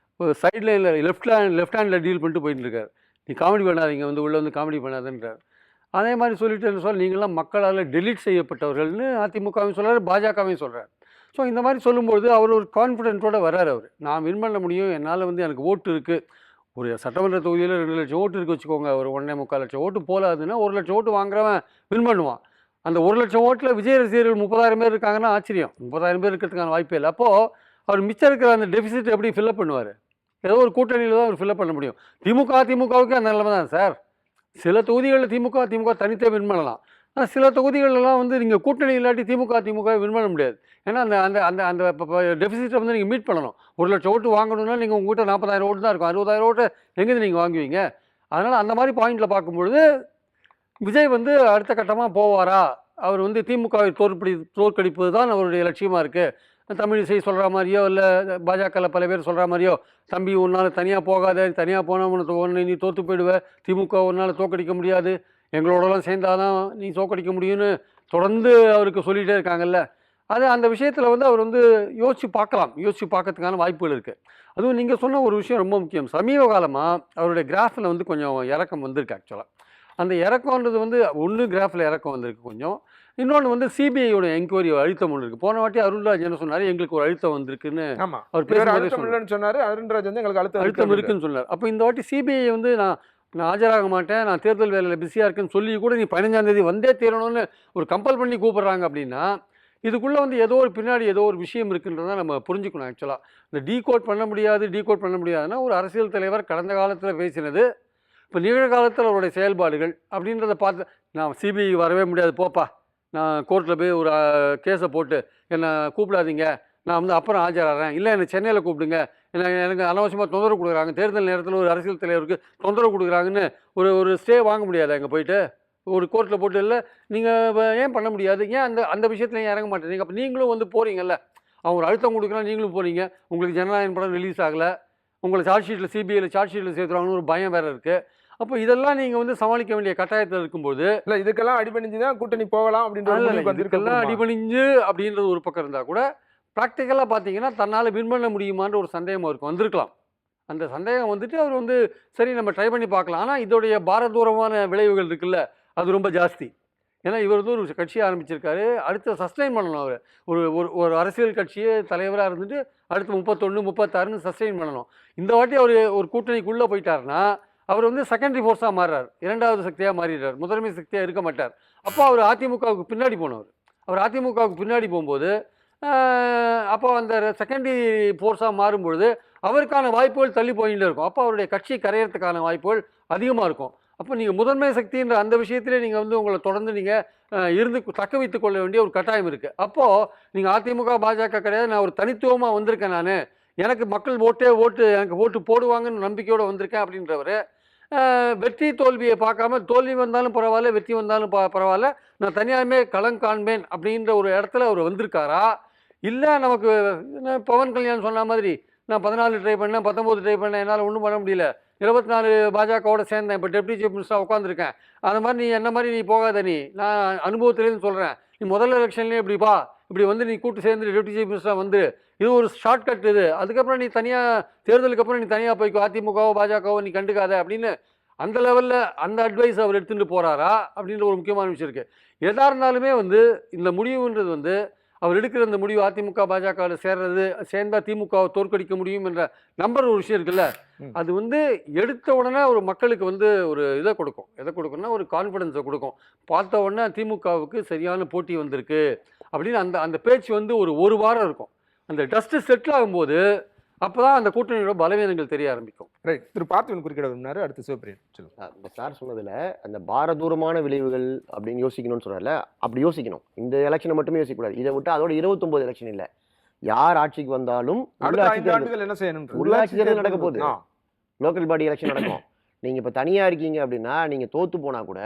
சைட் லைனில் லெஃப்ட் ஹேண்டில் டீல் பண்ணிட்டு போயிட்டு இருக்காரு. நீ காமெடி பண்ணாதீங்க, வந்து உள்ளே வந்து காமெடி பண்ணாதன்றார். அதே மாதிரி சொல்லிட்டு என்ன சொல்ல, நீங்களாம் மக்களால் டெலீட் செய்யப்பட்டவர்கள்னு அதிமுகவையும் சொல்கிறார், பாஜகவையும் சொல்கிறார். ஸோ இந்த மாதிரி சொல்லும்போது அவர் ஒரு கான்ஃபிடென்ட்டோட வர்றாரு. அவர் நான் வின் பண்ண முடியும், என்னால் வந்து எனக்கு ஓட்டு இருக்குது. ஒரு சட்டமன்ற தொகுதியில் 2 லட்சம் ஓட்டு இருக்குது வச்சுக்கோங்க. ஒரு 1.25 லட்சம் ஓட்டு போலாதுன்னா 1 லட்சம் ஓட்டு வாங்குறவன் வின் பண்ணுவான். அந்த 1 லட்சம் ஓட்டில் விஜய் ரசிகர்கள் 30,000 பேர் இருக்காங்கன்னா ஆச்சரியம். 30,000 பேர் இருக்கிறதுக்கான வாய்ப்பே இல்லை. அப்போது அவர் மிச்சம் இருக்கிற அந்த டெபிசிட் எப்படி ஃபில்அப் பண்ணுவார்? ஏதோ ஒரு கூட்டணியில் தான் அவர் ஃபில்அப் பண்ண முடியும். திமுகவுக்கு அந்த நிலைமை தான் சார். சில தொகுதிகளில் திமுக தனித்தே வின் பண்ணலாம். ஆனால் சில தொகுதிகளெல்லாம் வந்து நீங்கள் கூட்டணி இல்லாட்டி திமுக வின் பண்ண முடியாது. ஏன்னா அந்த அந்த அந்த அந்த டெபிசிட்டை வந்து நீங்கள் மீட் பண்ணணும். 1 லட்சம் ஓட்டு வாங்கணும்னா நீங்கள் உங்கள்கிட்ட 40,000 ஓட்டு தான் இருக்கும். 60,000 ஓட்டு எங்கேருந்து நீங்கள் வாங்குவீங்க? அதனால் அந்த மாதிரி பாயிண்டில் பார்க்கும்பொழுது விஜய் வந்து அடுத்த கட்டமாக போவாரா? அவர் வந்து திமுகவை தோற்கடிப்பது தான் அவருடைய லட்சியமாக இருக்குது. தமிழிசை சொல்கிற மாதிரியோ இல்லை பாஜகவில் பல பேர் சொல்கிற மாதிரியோ, தம்பி உன்னால் தனியாக போகாத, தனியாக போனால் ஒன்று நீ தோற்று போயிடுவ, திமுக உன்னால் தோற்கடிக்க முடியாது, எங்களோடலாம் சேர்ந்தாதான் நீ தோற்கடிக்க முடியும்னு தொடர்ந்து அவருக்கு சொல்லிகிட்டே இருக்காங்கல்ல. அந்த விஷயத்தில் வந்து அவர் வந்து யோசித்து பார்க்கறதுக்கான வாய்ப்புகள் இருக்குது. அதுவும் நீங்கள் சொன்ன ஒரு விஷயம் ரொம்ப முக்கியம். சமீப காலமாக அவருடைய கிராஃபில் வந்து கொஞ்சம் இறக்கம் வந்திருக்கு. ஆக்சுவலாக அந்த இறக்கம்ன்றது வந்து ஒன்று கிராஃபில் இறக்கம் வந்திருக்கு கொஞ்சம். இன்னொன்று வந்து சிபிஐயோட என்கொயரி அழுத்தம் ஒன்று இருக்குது. போன வாட்டி அருண்ராஜ் என்ன சொன்னார், எங்களுக்கு ஒரு அழுத்தம் வந்திருக்குன்னு ஆமா. அவர் பேசும்போது சொன்னாரு. அருண்ராஜ் வந்து எங்களுக்கு அழுத்தம் இருக்குன்னு சொன்னார். அப்போ இந்த வாட்டி சிபிஐ வந்து நான் ஆஜராக மாட்டேன், நான் தேர்தல் வேலையில் பிஸியாக இருக்கேன்னு சொல்லி கூட நீ 15ஆம் தேதி வந்தே தீரணும்னு ஒரு கம்பல் பண்ணி கூப்பிட்றாங்க. அப்படின்னா இதுக்குள்ளே வந்து ஏதோ ஒரு பின்னாடி ஏதோ ஒரு விஷயம் இருக்குன்றதை நம்ம புரிஞ்சுக்கணும். ஆக்சுவலாக இந்த டீகோட் பண்ண முடியாதுன்னா ஒரு அரசியல் தலைவர் கடந்த காலத்தில் பேசினது, இப்போ நிகழ்காலத்தில் அவருடைய செயல்பாடுகள் அப்படின்றத பார்த்து நான் சிபிஐ வரவே முடியாது போப்பா, நான் கோர்ட்டில் போய் ஒரு கேஸை போட்டு என்னை கூப்பிடாதீங்க, நான் வந்து அப்புறம் ஆஜராகிறேன், இல்லை என்னை சென்னையில் கூப்பிடுங்க, எனக்கு அனாவசியமாக தொந்தரவு கொடுக்குறாங்க, தேர்தல் நேரத்தில் ஒரு அரசியல் தலைவருக்கு தொந்தரவு கொடுக்குறாங்கன்னு ஒரு ஸ்டே வாங்க முடியாது அங்கே போயிட்டு ஒரு கோர்ட்டில் போட்டு. இல்லை நீங்கள் ஏன் பண்ண முடியாது, ஏன் அந்த விஷயத்தில் ஏன் இறங்க மாட்டேறீங்க? அப்போ நீங்களும் வந்து போகிறீங்கல்ல, அவங்க ஒரு அழுத்தம் கொடுக்குறாங்க, நீங்களும் போகிறீங்க, உங்களுக்கு ஜனநாயகம் படம் ரிலீஸ் ஆகலை, உங்களை சிபிஐயில் சார்ஜ் ஷீட்டில் சேர்த்துறாங்கன்னு ஒரு பயம் வேறு இருக்குது. அப்போ இதெல்லாம் நீங்கள் வந்து சமாளிக்க வேண்டிய கட்டாயத்தில் இருக்கும்போது இல்லை இதுக்கெல்லாம் அடிபணிஞ்சு தான் கூட்டணி போகலாம் இதுக்கெல்லாம் அடிபணிஞ்சு அப்படின்றது ஒரு பக்கம் இருந்தால் கூட ப்ராக்டிக்கலாக பார்த்தீங்கன்னா தன்னால் வின் பண்ண முடியுமான்ற ஒரு சந்தேகம் அவருக்கு வந்திருக்கலாம். அந்த சந்தேகம் வந்துட்டு அவர் வந்து சரி நம்ம ட்ரை பண்ணி பார்க்கலாம். ஆனால் இதோடைய பாரதூரமான விளைவுகள் இருக்குல்ல, அது ரொம்ப ஜாஸ்தி. ஏன்னா இவர் வந்து ஒரு கட்சியை ஆரம்பிச்சிருக்காரு, அடுத்து சஸ்டெயின் பண்ணணும். அவர் ஒரு அரசியல் கட்சியே தலைவராக இருந்துட்டு அடுத்து 31 36ன்னு சஸ்டெயின் பண்ணணும். இந்த வாட்டி அவர் ஒரு கூட்டணிக்குள்ளே போயிட்டாருன்னா அவர் வந்து செகண்டரி ஃபோர்ஸாக மாறுறார், 2வது சக்தியாக மாறிடுறார், முதன்மை சக்தியாக இருக்க மாட்டார். அப்போ அவர் அதிமுகவுக்கு பின்னாடி போனவர். அவர் அதிமுகவுக்கு பின்னாடி போகும்போது அப்போ அந்த செகண்டரி ஃபோர்ஸாக மாறும்பொழுது அவருக்கான வாய்ப்புகள் தள்ளி போயிட்டு இருக்கும். அப்போ அவருடைய கட்சி கரையிறதுக்கான வாய்ப்புகள் அதிகமாக இருக்கும். அப்போ நீங்கள் முதன்மை சக்தின்ற அந்த விஷயத்திலே நீங்கள் வந்து உங்களை தொடர்ந்து நீங்கள் தக்க வைத்து கொள்ள வேண்டிய ஒரு கட்டாயம் இருக்குது. அப்போது நீங்கள் அதிமுக பாஜக கிடையாது, நான் ஒரு தனித்துவமாக வந்திருக்கேன், நான் எனக்கு மக்கள் எனக்கு ஓட்டு போடுவாங்கன்னு நம்பிக்கையோடு வந்திருக்கேன் அப்படின்றவர் வெற்றி தோல்வியை பார்க்காம தோல்வி வந்தாலும் பரவாயில்ல, வெற்றி வந்தாலும் பரவாயில்ல, நான் தனியாகவே களம் காண்பேன் அப்படின்ற ஒரு இடத்துல அவர் வந்திருக்காரா? இல்லை நமக்கு பவன் கல்யாண் சொன்ன மாதிரி நான் 14 ட்ரை பண்ணேன், 19 ட்ரை பண்ணேன், என்னால் ஒன்றும் பண்ண முடியல, 24 பாஜகவோட சேர்ந்தேன், இப்போ டெப்டி சீஃப் மினிஸ்டராக உட்காந்துருக்கேன், அந்த மாதிரி நீ என்ன மாதிரி நீ போகாத, நான் அனுபவத்துலேருந்து சொல்கிறேன், நீ முதல் எலெக்ஷன்லேயே இப்படி வந்து நீ கூட்டு சேர்ந்து டெப்டி சீஃப் மினிஸ்டராக வந்து இது ஒரு ஷார்ட்கட் இது, அதுக்கப்புறம் நீ தனியாக தேர்தலுக்கு அப்புறம் நீ தனியாக போய்க்கோ, அதிமுகவோ பாஜகவோ நீ கண்டுக்காத அப்படின்னு அந்த லெவலில் அந்த அட்வைஸ் அவர் எடுத்துகிட்டு போகிறாரா அப்படின்ற ஒரு முக்கியமான விஷயம் இருக்குது. எதாக இருந்தாலுமே வந்து இந்த முடிவுன்றது வந்து அவர் எடுக்கிற இந்த முடிவு அதிமுக பாஜகவில் சேர்ந்தால் திமுகவை தோற்கடிக்க முடியும் என்ற நம்பர் ஒரு விஷயம் இருக்குல்ல, அது வந்து எடுத்த உடனே ஒரு மக்களுக்கு வந்து ஒரு எதை கொடுக்கும்னா ஒரு கான்ஃபிடென்ஸை கொடுக்கும். பார்த்த உடனே திமுகவுக்கு சரியான போட்டி வந்திருக்கு அப்படின்னு அந்த பேச்சு வந்து ஒரு வாரம் இருக்கும். அந்த டஸ்ட்டு செட்டில் ஆகும்போது அப்போ தான் அந்த கூட்டணியோட பலவீனங்கள் தெரிய ஆரம்பிக்கும். ரைட். திரு பார்த்திபன் குறுக்கிட விரும்பினாரு. அடுத்து சிவபிரியன் சொல்லுங்க. இந்த சார் சொன்னதில் அந்த பாரதூரமான விளைவுகள் அப்படின்னு யோசிக்கணும்னு சொல்கிறார்ல, அப்படி யோசிக்கணும். இந்த எலெக்ஷனை மட்டுமே யோசிக்கக்கூடாது. இதை விட்டு அதோட 29 எலெக்ஷன் இல்லை, யார் ஆட்சிக்கு வந்தாலும் அடுத்த உள்ளாட்சி 5 தேர்தல் ஆண்டுகள் என்ன செய்யணும்? உள்ளாட்சி தேர்தல் நடக்க போகுது. ஆ. லோக்கல் பாடி எலெக்ஷன் நடக்கும். நீங்க இப்ப தனியா இருக்கீங்க அப்படின்னா நீங்க தோத்து போனா கூட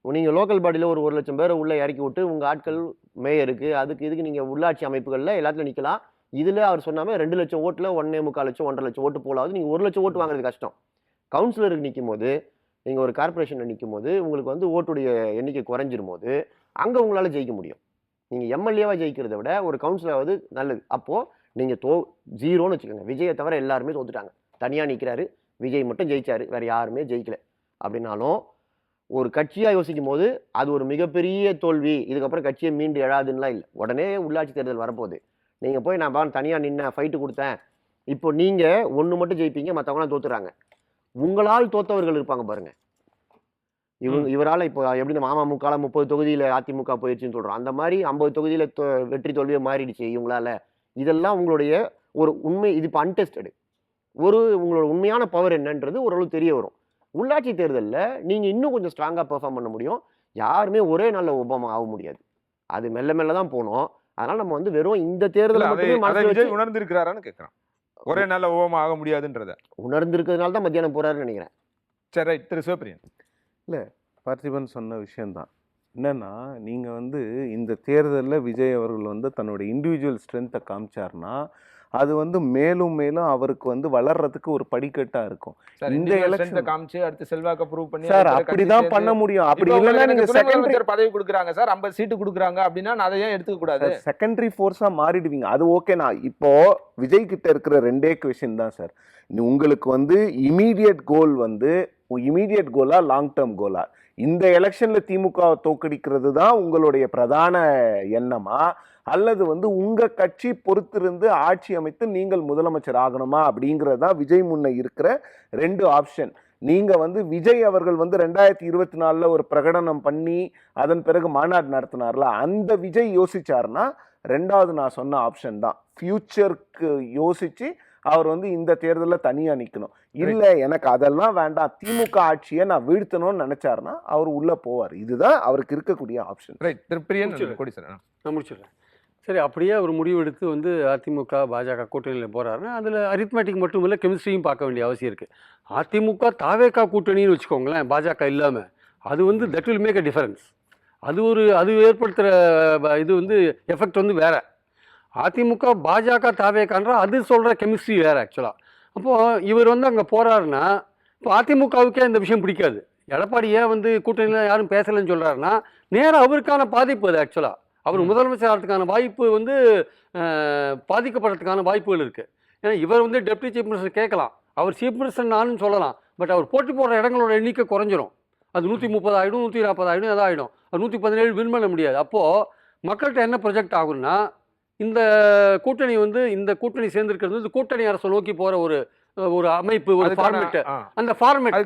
நீங்க லோக்கல் பாடியில ஒரு 1,00,000 பேரை உள்ள இறக்கி விட்டு உங்க ஆட்கள் மேயருக்கு அதுக்கு இதுக்கு நீங்க உள்ளாட்சி அமைப்புகள்ல எல்லாத்துலயும் நிக்கலாம். இதுல அவர் சொன்னாம 2 லட்சம் ஓட்டுல 1.25 லட்சம் 1.5 லட்சம் ஓட்டு போலாவது. நீங்க 1 லட்சம் ஓட்டு வாங்குறது கஷ்டம். கவுன்சிலருக்கு நிற்கும் போது நீங்க ஒரு கார்பரேஷன்ல நிற்கும் போது உங்களுக்கு வந்து ஓட்டுடைய எண்ணிக்கை குறைஞ்சிரும் போது அங்க உங்களால ஜெயிக்க முடியும். நீங்க எம்எல்ஏவா ஜெயிக்கிறத விட ஒரு கவுன்சிலராவது நல்லது. அப்போ நீங்க ஜீரோன்னு வச்சுக்கோங்க. விஜயை தவிர எல்லாருமே தோத்துட்டாங்க. தனியா நிக்கிறாரு, விஜய் மட்டும் ஜெயிச்சாரு, வேற யாருமே ஜெயிக்கல அப்படின்னாலும் ஒரு கட்சியா யோசிக்கும் போது அது ஒரு மிகப்பெரிய தோல்வி. இதுக்கப்புறம் கட்சியை மீண்டு எழாதுன்னுலாம் இல்லை. உடனே உள்ளாட்சி தேர்தல் வரப்போகுது. நீங்க போய் நான் தனியா நின்ன ஃபைட்டு கொடுத்தேன், இப்போ நீங்க ஒன்று மட்டும் ஜெயிப்பீங்க, மற்றவங்களாம் தோத்துறாங்க. உங்களால் தோத்தவர்கள் இருப்பாங்க பாருங்க. இவரால் இப்போ எப்படி நம்ம அமமுக 30 தொகுதியில் அதிமுக போயிடுச்சுன்னு சொல்றோம், அந்த மாதிரி 50 தொகுதியில் வெற்றி தோல்வியை மாறிடுச்சு இவங்களால. இதெல்லாம் உங்களுடைய ஒரு உண்மை. இது இப்போ அன்டெஸ்டடு. உங்களோட உண்மையான பவர் என்னன்றது ஓரளவு தெரிய வரும். உள்ளாட்சி தேர்தலில் நீங்க இன்னும் கொஞ்சம் ஸ்ட்ராங்கா பெர்ஃபார்ம் பண்ண முடியும். யாருமே ஒரே நாளில் ஒபாமா ஆக முடியாது. அது மெல்ல மெல்ல தான் போனோம். அதனால நம்ம வந்து வெறும் இந்த தேர்தலை மட்டுமே மனசுல வச்சு விஜய் உணர்ந்திருக்கிறாரான்னு கேட்கறான். ஒரே நாள்ல ஓவமா ஆக முடியாதுன்றத உணர்ந்திருக்கிறதுனால தான் மத்தியானம் போறாருன்னு நினைக்கிறேன். சரி, ரைட். திரு சிவபிரியன். பார்த்திபன் சொன்ன விஷயம்தான். என்னன்னா நீங்கள் வந்து இந்த தேர்தலில் விஜய் அவர்கள் வந்து தன்னோட இண்டிவிஜுவல் ஸ்ட்ரென்த்தை காமிச்சார்னா அது வந்து மேலும் மேலும் அவருக்கு வந்து வளர்றதுக்கு ஒரு படிக்கட்டா இருக்கும். இந்த எலெக்ஷன் காமிச்சு அடுத்து செல்வாக்க ப்ரூவ் பண்ணி சார் அப்படிதான் பண்ண முடியும். அப்படி இல்லைன்னா நீங்க செகண்டரி பதவி கொடுக்குறாங்க சார், 50 சீட்டு கொடுக்குறாங்க அப்படின்னா நான் அதை ஏன் எடுத்துக்க கூடாது? செகண்டரி ஃபோர்ஸா மாறிடுவீங்க. அது ஓகேனா இப்போ விஜய் கிட்ட இருக்கிற 2 கொஸ்டின் தான் சார். உங்களுக்கு வந்து இமீடியட் கோல் வந்து இமீடியட் கோலா லாங் டேர்ம் கோலா? இந்த எலெக்ஷன்ல திமுக தோக்கடிக்கிறது தான் உங்களுடைய பிரதான எண்ணமா, அல்லது வந்து உங்க கட்சி பொறுத்திருந்து ஆட்சி அமைத்து நீங்கள் முதலமைச்சர் ஆகணுமா அப்படிங்கிறது தான் விஜய் முன்ன இருக்கிற 2 ஆப்ஷன். நீங்க வந்து விஜய் அவர்கள் வந்து 2024 ஒரு பிரகடனம் பண்ணி அதன் பிறகு மாநாடு நடத்தினார்ல, அந்த விஜய் யோசிச்சார்னா 2வது நான் சொன்ன ஆப்ஷன் தான். ஃபியூச்சருக்கு யோசிச்சு அவர் வந்து இந்த தேர்தலில் தனியா நிக்கணும். இல்ல எனக்கு அதெல்லாம் வேண்டாம், திமுக ஆட்சியை நான் வீழ்த்தணும்னு நினைச்சாருன்னா அவர் உள்ள போவார். இதுதான் அவருக்கு இருக்கக்கூடிய ஆப்ஷன். ரைட். திரு பிரியன் கோடி சார். நான் முடிச்சிடுறேன். சரி, அப்படியே ஒரு முடிவு எடுத்து வந்து அதிமுக பாஜக கூட்டணியில் போகிறாருன்னா அதில் அரித்மேட்டிக் மட்டும் இல்லை, கெமிஸ்ட்ரியும் பார்க்க வேண்டிய அவசியம் இருக்குது. அதிமுக தாவேகா கூட்டணின்னு வச்சுக்கோங்களேன், பாஜக இல்லாமல், அது வந்து that will make a difference. அது ஏற்படுத்துகிற இது வந்து எஃபெக்ட் வந்து வேறு. அதிமுக பாஜக தாவேகான்ற அது சொல்கிற கெமிஸ்ட்ரி வேறு ஆக்சுவலாக. அப்போது இவர் வந்து அங்கே போகிறாருன்னா இப்போ அதிமுகவுக்கே இந்த விஷயம் பிடிக்காது. எடப்பாடி ஏன் வந்து கூட்டணியில் யாரும் பேசலைன்னு சொல்கிறாருன்னா நேராக அவருக்கான பாதிப்பு அது. ஆக்சுவலாக அவர் முதலமைச்சர் ஆகிறதுக்கான வாய்ப்பு வந்து பாதிக்கப்படுறதுக்கான வாய்ப்புகள் இருக்குது. ஏன்னா இவர் வந்து டெப்டி சீஃப் மினிஸ்டர் கேட்கலாம், அவர் சீஃப் மினிஸ்டர் நானும் சொல்லலாம், பட் அவர் போட்டி போடுற இடங்களோட எண்ணிக்கை குறைஞ்சிரும். அது 130 ஆகிடும், 140 ஆகிடும், எதாவது ஆகிடும். அது 117 வின் பண்ண முடியாது. அப்போது மக்கள்கிட்ட என்ன ப்ரொஜெக்ட் ஆகும்னா இந்த கூட்டணி வந்து இந்த கூட்டணி சேர்ந்துருக்கிறது வந்து கூட்டணி அரசை நோக்கி போகிற ஒரு அமைப்பு, ஒரு ஃபார்மெட். அந்த ஃபார்மெட்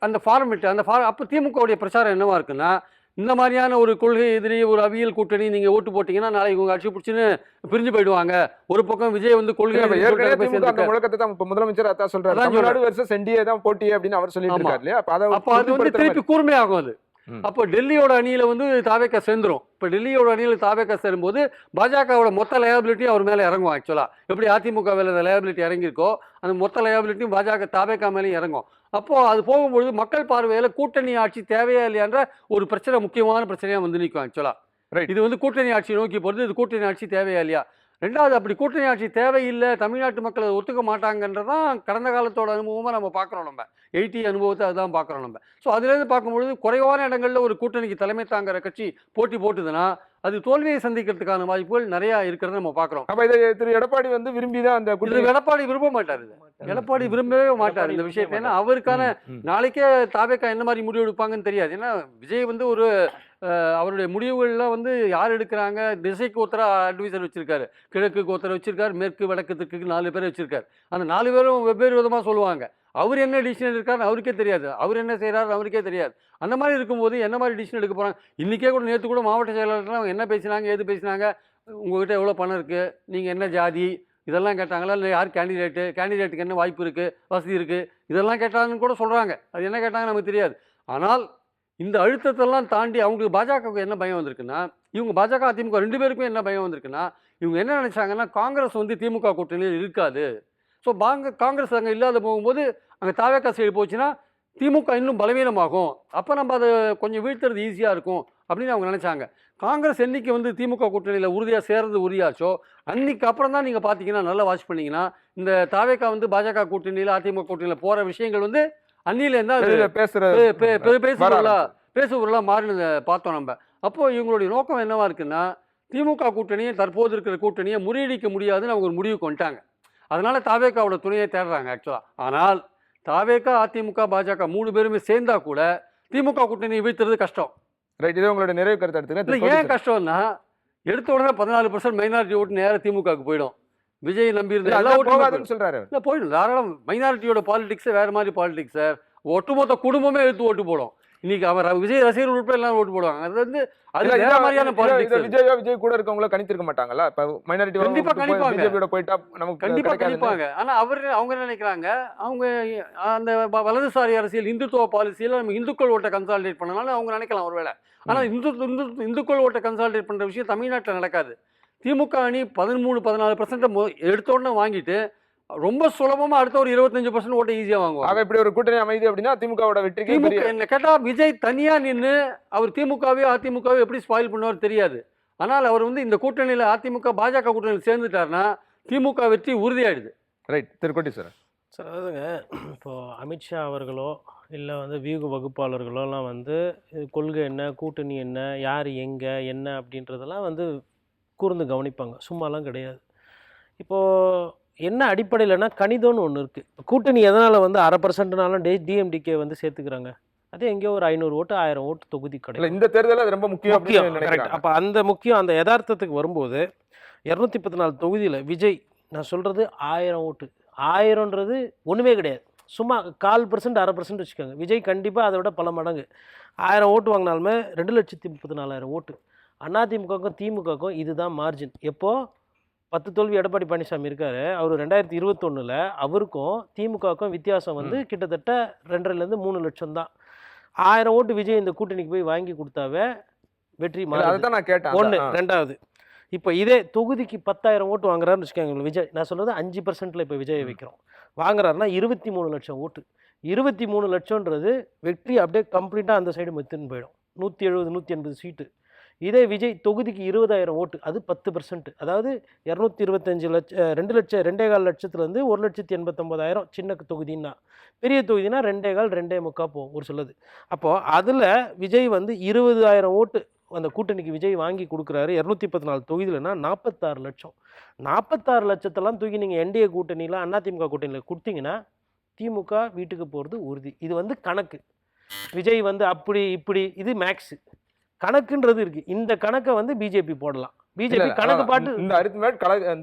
அந்த ஃபார்மெட் அப்போ திமுகவுடைய பிரச்சாரம் என்னவா இருக்குன்னா, இந்த மாதிரியான ஒரு கொள்கை எதிரி ஒரு அவியல் கூட்டணி நீங்க ஓட்டு போட்டீங்கன்னா நாளைக்கு உங்க ஆட்சி பிடிச்சுன்னு பிரிஞ்சு போயிடுவாங்க. ஒரு பக்கம் விஜய் வந்து கொள்கை முழக்கத்தை தான் முதலமைச்சர் அதான் சொல்றாரு, தமிழ்நாடு வெர்சஸ் என்டிஏ தான் போட்டி அப்படின்னு அவர் சொல்லிட்டு இருக்காரு இல்லையா? அப்ப அது வந்து திருப்பி கூர்மையாகும் அது. அப்போ டெல்லியோட அணியில வந்து தாவேகா சேர்ந்துரும். இப்போ டெல்லியோட அணியில் தாவேகா சேரும்போது பாஜகவோட மொத்த லயபிலிட்டி அவர் மேலே இறங்கும். ஆக்சுவலாக எப்படி அதிமுக மேலே லயபிலிட்டி இறங்கியிருக்கோ அந்த மொத்த லயபிலிட்டியும் பாஜக தாவேகா மேலேயும் இறங்கும். அப்போது அது போகும்பொழுது மக்கள் பார்வையில் கூட்டணி ஆட்சி தேவையா இல்லையான்ற ஒரு பிரச்சனை, முக்கியமான பிரச்சனையாக வந்து நிற்கும். ஆக்சுவலாக இது வந்து கூட்டணி ஆட்சி நோக்கி போகிறது, இது கூட்டணி ஆட்சி தேவையா இல்லையா. ரெண்டாவது, அப்படி கூட்டணி ஆட்சி தேவையில்லை, தமிழ்நாட்டு மக்கள் அதை ஒத்துக்க மாட்டாங்கன்றதான் கடந்த காலத்தோட அனுபவமாக நம்ம பார்க்குறோம். நம்ம 80 அனுபவத்தை அதுதான் பார்க்குறோம் நம்ம. ஸோ அதுலேருந்து பார்க்கும்பொழுது குறைவான இடங்களில் ஒரு கூட்டணிக்கு தலைமை தாங்கிற கட்சி போட்டி போட்டுதுன்னா அது தோல்வியை சந்திக்கிறதுக்கான வாய்ப்புகள் நிறையா இருக்கிறத நம்ம பார்க்குறோம். அப்போ இதை திரு எடப்பாடி வந்து விரும்பி தான் அந்த எடப்பாடி விரும்ப மாட்டார். எடப்பாடி விரும்பவே மாட்டார் இந்த விஷயத்தை. ஏன்னா அவருக்கான நாளைக்கே தாவேக்கா என்ன மாதிரி முடிவு எடுப்பாங்கன்னு தெரியாது. ஏன்னா விஜய் வந்து ஒரு அவருடைய முடிவுகள்லாம் வந்து யார் எடுக்கிறாங்க, திசைக்கு ஒருத்தர அட்வைசர் வச்சிருக்காரு, கிழக்குக்கு ஒருத்தர் வச்சிருக்காரு, மேற்கு வடக்கு தெற்கு 4 பேர் வச்சிருக்காரு. அந்த 4 பேரும் வெவ்வேறு விதமாக சொல்லுவாங்க. அவர் என்ன டிசிஷன் எடுக்காருன்னு அவருக்கே தெரியாது, அவர் என்ன செய்கிறாரு அவருக்கே தெரியாது. அந்த மாதிரி இருக்கும்போது என்ன மாதிரி டிசிஷன் எடுக்க போகிறாங்க. இன்றைக்கே கூட நேற்று கூட மாவட்ட செயலாளர்கள் என்ன பேசினாங்க, ஏது பேசினாங்க, உங்கள்கிட்ட எவ்வளோ பணம் இருக்குது, நீங்கள் என்ன ஜாதி, இதெல்லாம் கேட்டாங்களா, இல்லை யார் கேண்டிடேட்டுக்கு என்ன வாய்ப்பு இருக்குது, வசதி இருக்குது, இதெல்லாம் கேட்டாங்கன்னு கூட சொல்கிறாங்க. அது என்ன கேட்டாங்க நமக்கு தெரியாது. ஆனால் இந்த அழுத்தத்தெல்லாம் தாண்டி அவங்களுக்கு பாஜகவுக்கு என்ன பயம் வந்திருக்குன்னா, இவங்க பாஜக அதிமுக 2 பேருக்குமே என்ன பயம் வந்திருக்குன்னா, இவங்க என்ன நினைச்சாங்கன்னா காங்கிரஸ் வந்து திமுக கூட்டணியில் இருக்காது. ஸோ காங்கிரஸ் அங்கே இல்லாத போகும்போது அங்கே தாவேக்கா சைடு போச்சுன்னா திமுக இன்னும் பலவீனமாகும், அப்போ நம்ம அதை கொஞ்சம் வீழ்த்துறது ஈஸியாக இருக்கும் அப்படின்னு அவங்க நினச்சாங்க. காங்கிரஸ் என்னைக்கு வந்து திமுக கூட்டணியில் உறுதியாக சேர்றது உறுதியாச்சோ அன்னைக்கு அப்புறம் தான் நீங்கள் பார்த்தீங்கன்னா நல்லா வாட்ச் பண்ணிங்கன்னா இந்த தாவேக்கா வந்து பாஜக கூட்டணியில் அதிமுக கூட்டணியில் போகிற விஷயங்கள் வந்து அன்னிலேருந்து பேசுபொருளாக மாறினதை பார்த்தோம் நம்ம. அப்போது இவங்களுடைய நோக்கம் என்னவா இருக்குன்னா திமுக கூட்டணியை தற்போது இருக்கிற கூட்டணியை முறியடிக்க முடியாதுன்னு அவங்க ஒரு முடிவுக்கு வந்துட்டாங்க. அதனால் தாவேக்காவோட துணையை தேடுறாங்க ஆக்சுவலாக. ஆனால் தாவேக்கா அதிமுக பாஜக 3 பேருமே சேர்ந்தா கூட திமுக கூட்டணியை வீழ்த்துறது கஷ்டம். ரைட், இது உங்களோட நிறைவு கருத்து இல்லை எடுத்துக்கிறேன். ஏன் கஷ்டம்னா எடுத்த உடனே 14% மைனாரிட்டி ஓட்டு நேராக திமுகவுக்கு போயிடும். விஜய் நம்பி இருந்த எல்லா ஓட்டும் போகாதுன்னு சொல்றாரு. இல்லை போயிடும் தாராளம். மைனாரிட்டியோட பாலிடிக்ஸே வேறு மாதிரி பாலிடிக்ஸ் சார். ஒட்டுமொத்த குடும்பமே எடுத்து ஓட்டு போடும். இன்னைக்கு அவர் விஜய் ரசிகர்கள் உட்பட எல்லாம் ஓட்டு போடுவாங்க. அது வந்து அது வேற மாதிரியான பாலிடிக்ஸ். விஜய் கூட இருக்கவங்கள கணித்திருக்க மாட்டாங்களா? இப்ப மைனாரிட்டி கண்டிப்பா கணிப்பாங்க, பிஜேபியோட போயிட்டா நமக்கு கண்டிப்பா கிடைக்காது. கணிப்பாங்க. ஆனா அவங்க என்ன நினைக்கிறாங்க, அவங்க அந்த வலதுசாரி அரசியல் இந்துத்துவ பாலிசியில நம்ம இந்துக்கள் ஓட்டை கன்சாலிடேட் பண்ணனால அவங்க நினைக்கலாம் ஒருவேளை. ஆனா இந்துக்கள் ஓட்டை கன்சாலிடேட் பண்ற விஷயம் தமிழ்நாட்டில் நடக்காது. திமுக அணி 13-14% எடுத்த உடனே வாங்கிட்டு ரொம்ப சுலபமா அடுத்த ஒரு 25% ஓட்டை ஈஸியா வாங்குவாங்க. இப்படி ஒரு கூட்டணி அமைதி அப்படின்னா திமுகவோட வெற்றிக்கு என்ன கேட்டா விஜய் தனியா நின்று அவர் திமுகவையோ அதிமுகவையோ எப்படி ஸ்பாயில் பண்ணுவார் தெரியாது. ஆனால் அவர் வந்து இந்த கூட்டணியில அதிமுக பாஜக கூட்டணியில் சேர்ந்துட்டாருன்னா திமுக வெற்றி உறுதியாயிடுது. Right, Thirukotti sir. சார் அதாவதுங்க, இப்போது அமித்ஷா அவர்களோ இல்லை வந்து வியூக வகுப்பாளர்களோலாம் வந்து கொள்கை என்ன, கூட்டணி என்ன, யார் எங்கே என்ன அப்படின்றதெல்லாம் வந்து கூர்ந்து கவனிப்பாங்க, சும்மாலாம் கிடையாது. இப்போது என்ன அடிப்படையில்னா கணிதம்னு ஒன்று இருக்குது. கூட்டணி எதனால் வந்து 1/2%னாலும் டிஎம்டிகே வந்து சேர்த்துக்கிறாங்க. அதே எங்கேயோ ஒரு 500 ஓட்டு 1000 ஓட்டு தொகுதி கிடையாது. இந்த தேர்தல் அது ரொம்ப முக்கியம். கரெக்ட். அப்போ அந்த முக்கியம் அந்த யதார்த்தத்துக்கு வரும்போது 214 தொகுதியில் விஜய், நான் சொல்கிறது 1000 ஓட்டு, 1000ன்றது ஒன்றுமே கிடையாது, சும்மா 1/4% 1/2% வச்சுக்கோங்க. விஜய் கண்டிப்பாக அதை விட பல மடங்கு 1000 ஓட்டு வாங்கினாலுமே 2,34,000 ஓட்டு. அதிமுகவுக்கும் திமுகவுக்கும் இதுதான் மார்ஜின். எப்போது 10 தோல்வி எடப்பாடி பழனிசாமி இருக்கார், அவர் 2021 அவருக்கும் திமுகவுக்கும் வித்தியாசம் வந்து கிட்டத்தட்ட 2.5-3 லட்சம் தான். 1000 ஓட்டு விஜய் இந்த கூட்டணிக்கு போய் வாங்கி கொடுத்தாவே வெற்றி அதான் நான் கேட்டேன். ஒன்று. ரெண்டாவது, இப்போ இதே தொகுதிக்கு 10,000 ஓட்டு வாங்குறாருன்னு வச்சுக்கோங்க விஜய், நான் சொல்கிறது 5%ல் இப்போ விஜயை வைக்கிறோம், வாங்குறாருன்னா 23 லட்சம் ஓட்டு. 23 லட்சம்ன்றது வெற்றி அப்படியே கம்ப்ளீட்டாக அந்த சைடு மெத்துன்னு போயிடும். 170-180 சீட்டு. இதே விஜய் தொகுதிக்கு 20,000 ஓட்டு, அது 10%, அதாவது 225 லட்சம் 2,2.25 லட்சத்துலேருந்து 1,89,000 சின்ன தொகுதின்னா. பெரிய தொகுதினா 2.25-2.25 போகும் ஒரு சிலது. அப்போது அதில் விஜய் வந்து 20,000 ஓட்டு அந்த கூட்டணிக்கு விஜய் வாங்கி கொடுக்குறாரு. 214 தொகுதியிலனா 46 லட்சம். 46 லட்சத்தெல்லாம் தூக்கி நீங்கள் என்டிஏ கூட்டணியில் அதிமுக கூட்டணியில் கொடுத்தீங்கன்னா திமுக வீட்டுக்கு போகிறது உறுதி. இது வந்து கணக்கு. விஜய் வந்து அப்படி இப்படி, இது மேக்ஸு கணக்குன்றது இருக்கு. இந்த கணக்கை வந்து பிஜேபி போடலாம். பிஜேபி கணக்கு பாட்டு இந்த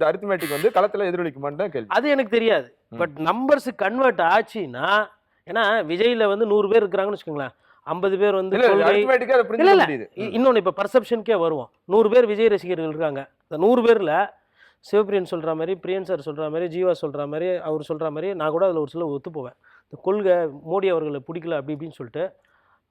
அரித்மேட்டிக் வந்து களத்துல எதிரொலிக்குமான்னு கேள்வி. அது எனக்கு தெரியாது. பட் நம்பர்ஸ் கன்வெர்ட் ஆச்சுன்னா, ஏன்னா விஜய்ல வந்து 100 பேர் இருக்கிறாங்கன்னு வச்சுக்கோங்களேன், 50 பேர் வந்து இன்னொன்று இப்போ பர்செப்ஷனுக்கே வருவோம். 100 பேர் விஜய் ரசிகர்கள் இருக்காங்க. இந்த 100 பேரில் சிவபிரியன் சொல்கிற மாதிரி, பிரியன் சார் சொல்கிற மாதிரி, ஜீவா சொல்கிற மாதிரி, அவர் சொல்கிற மாதிரி, நான் கூட அதில் ஒரு சில ஒத்து போவேன். இந்த கொள்கை மோடி அவர்களை பிடிக்கல அப்படி இப்படின்னு சொல்லிட்டு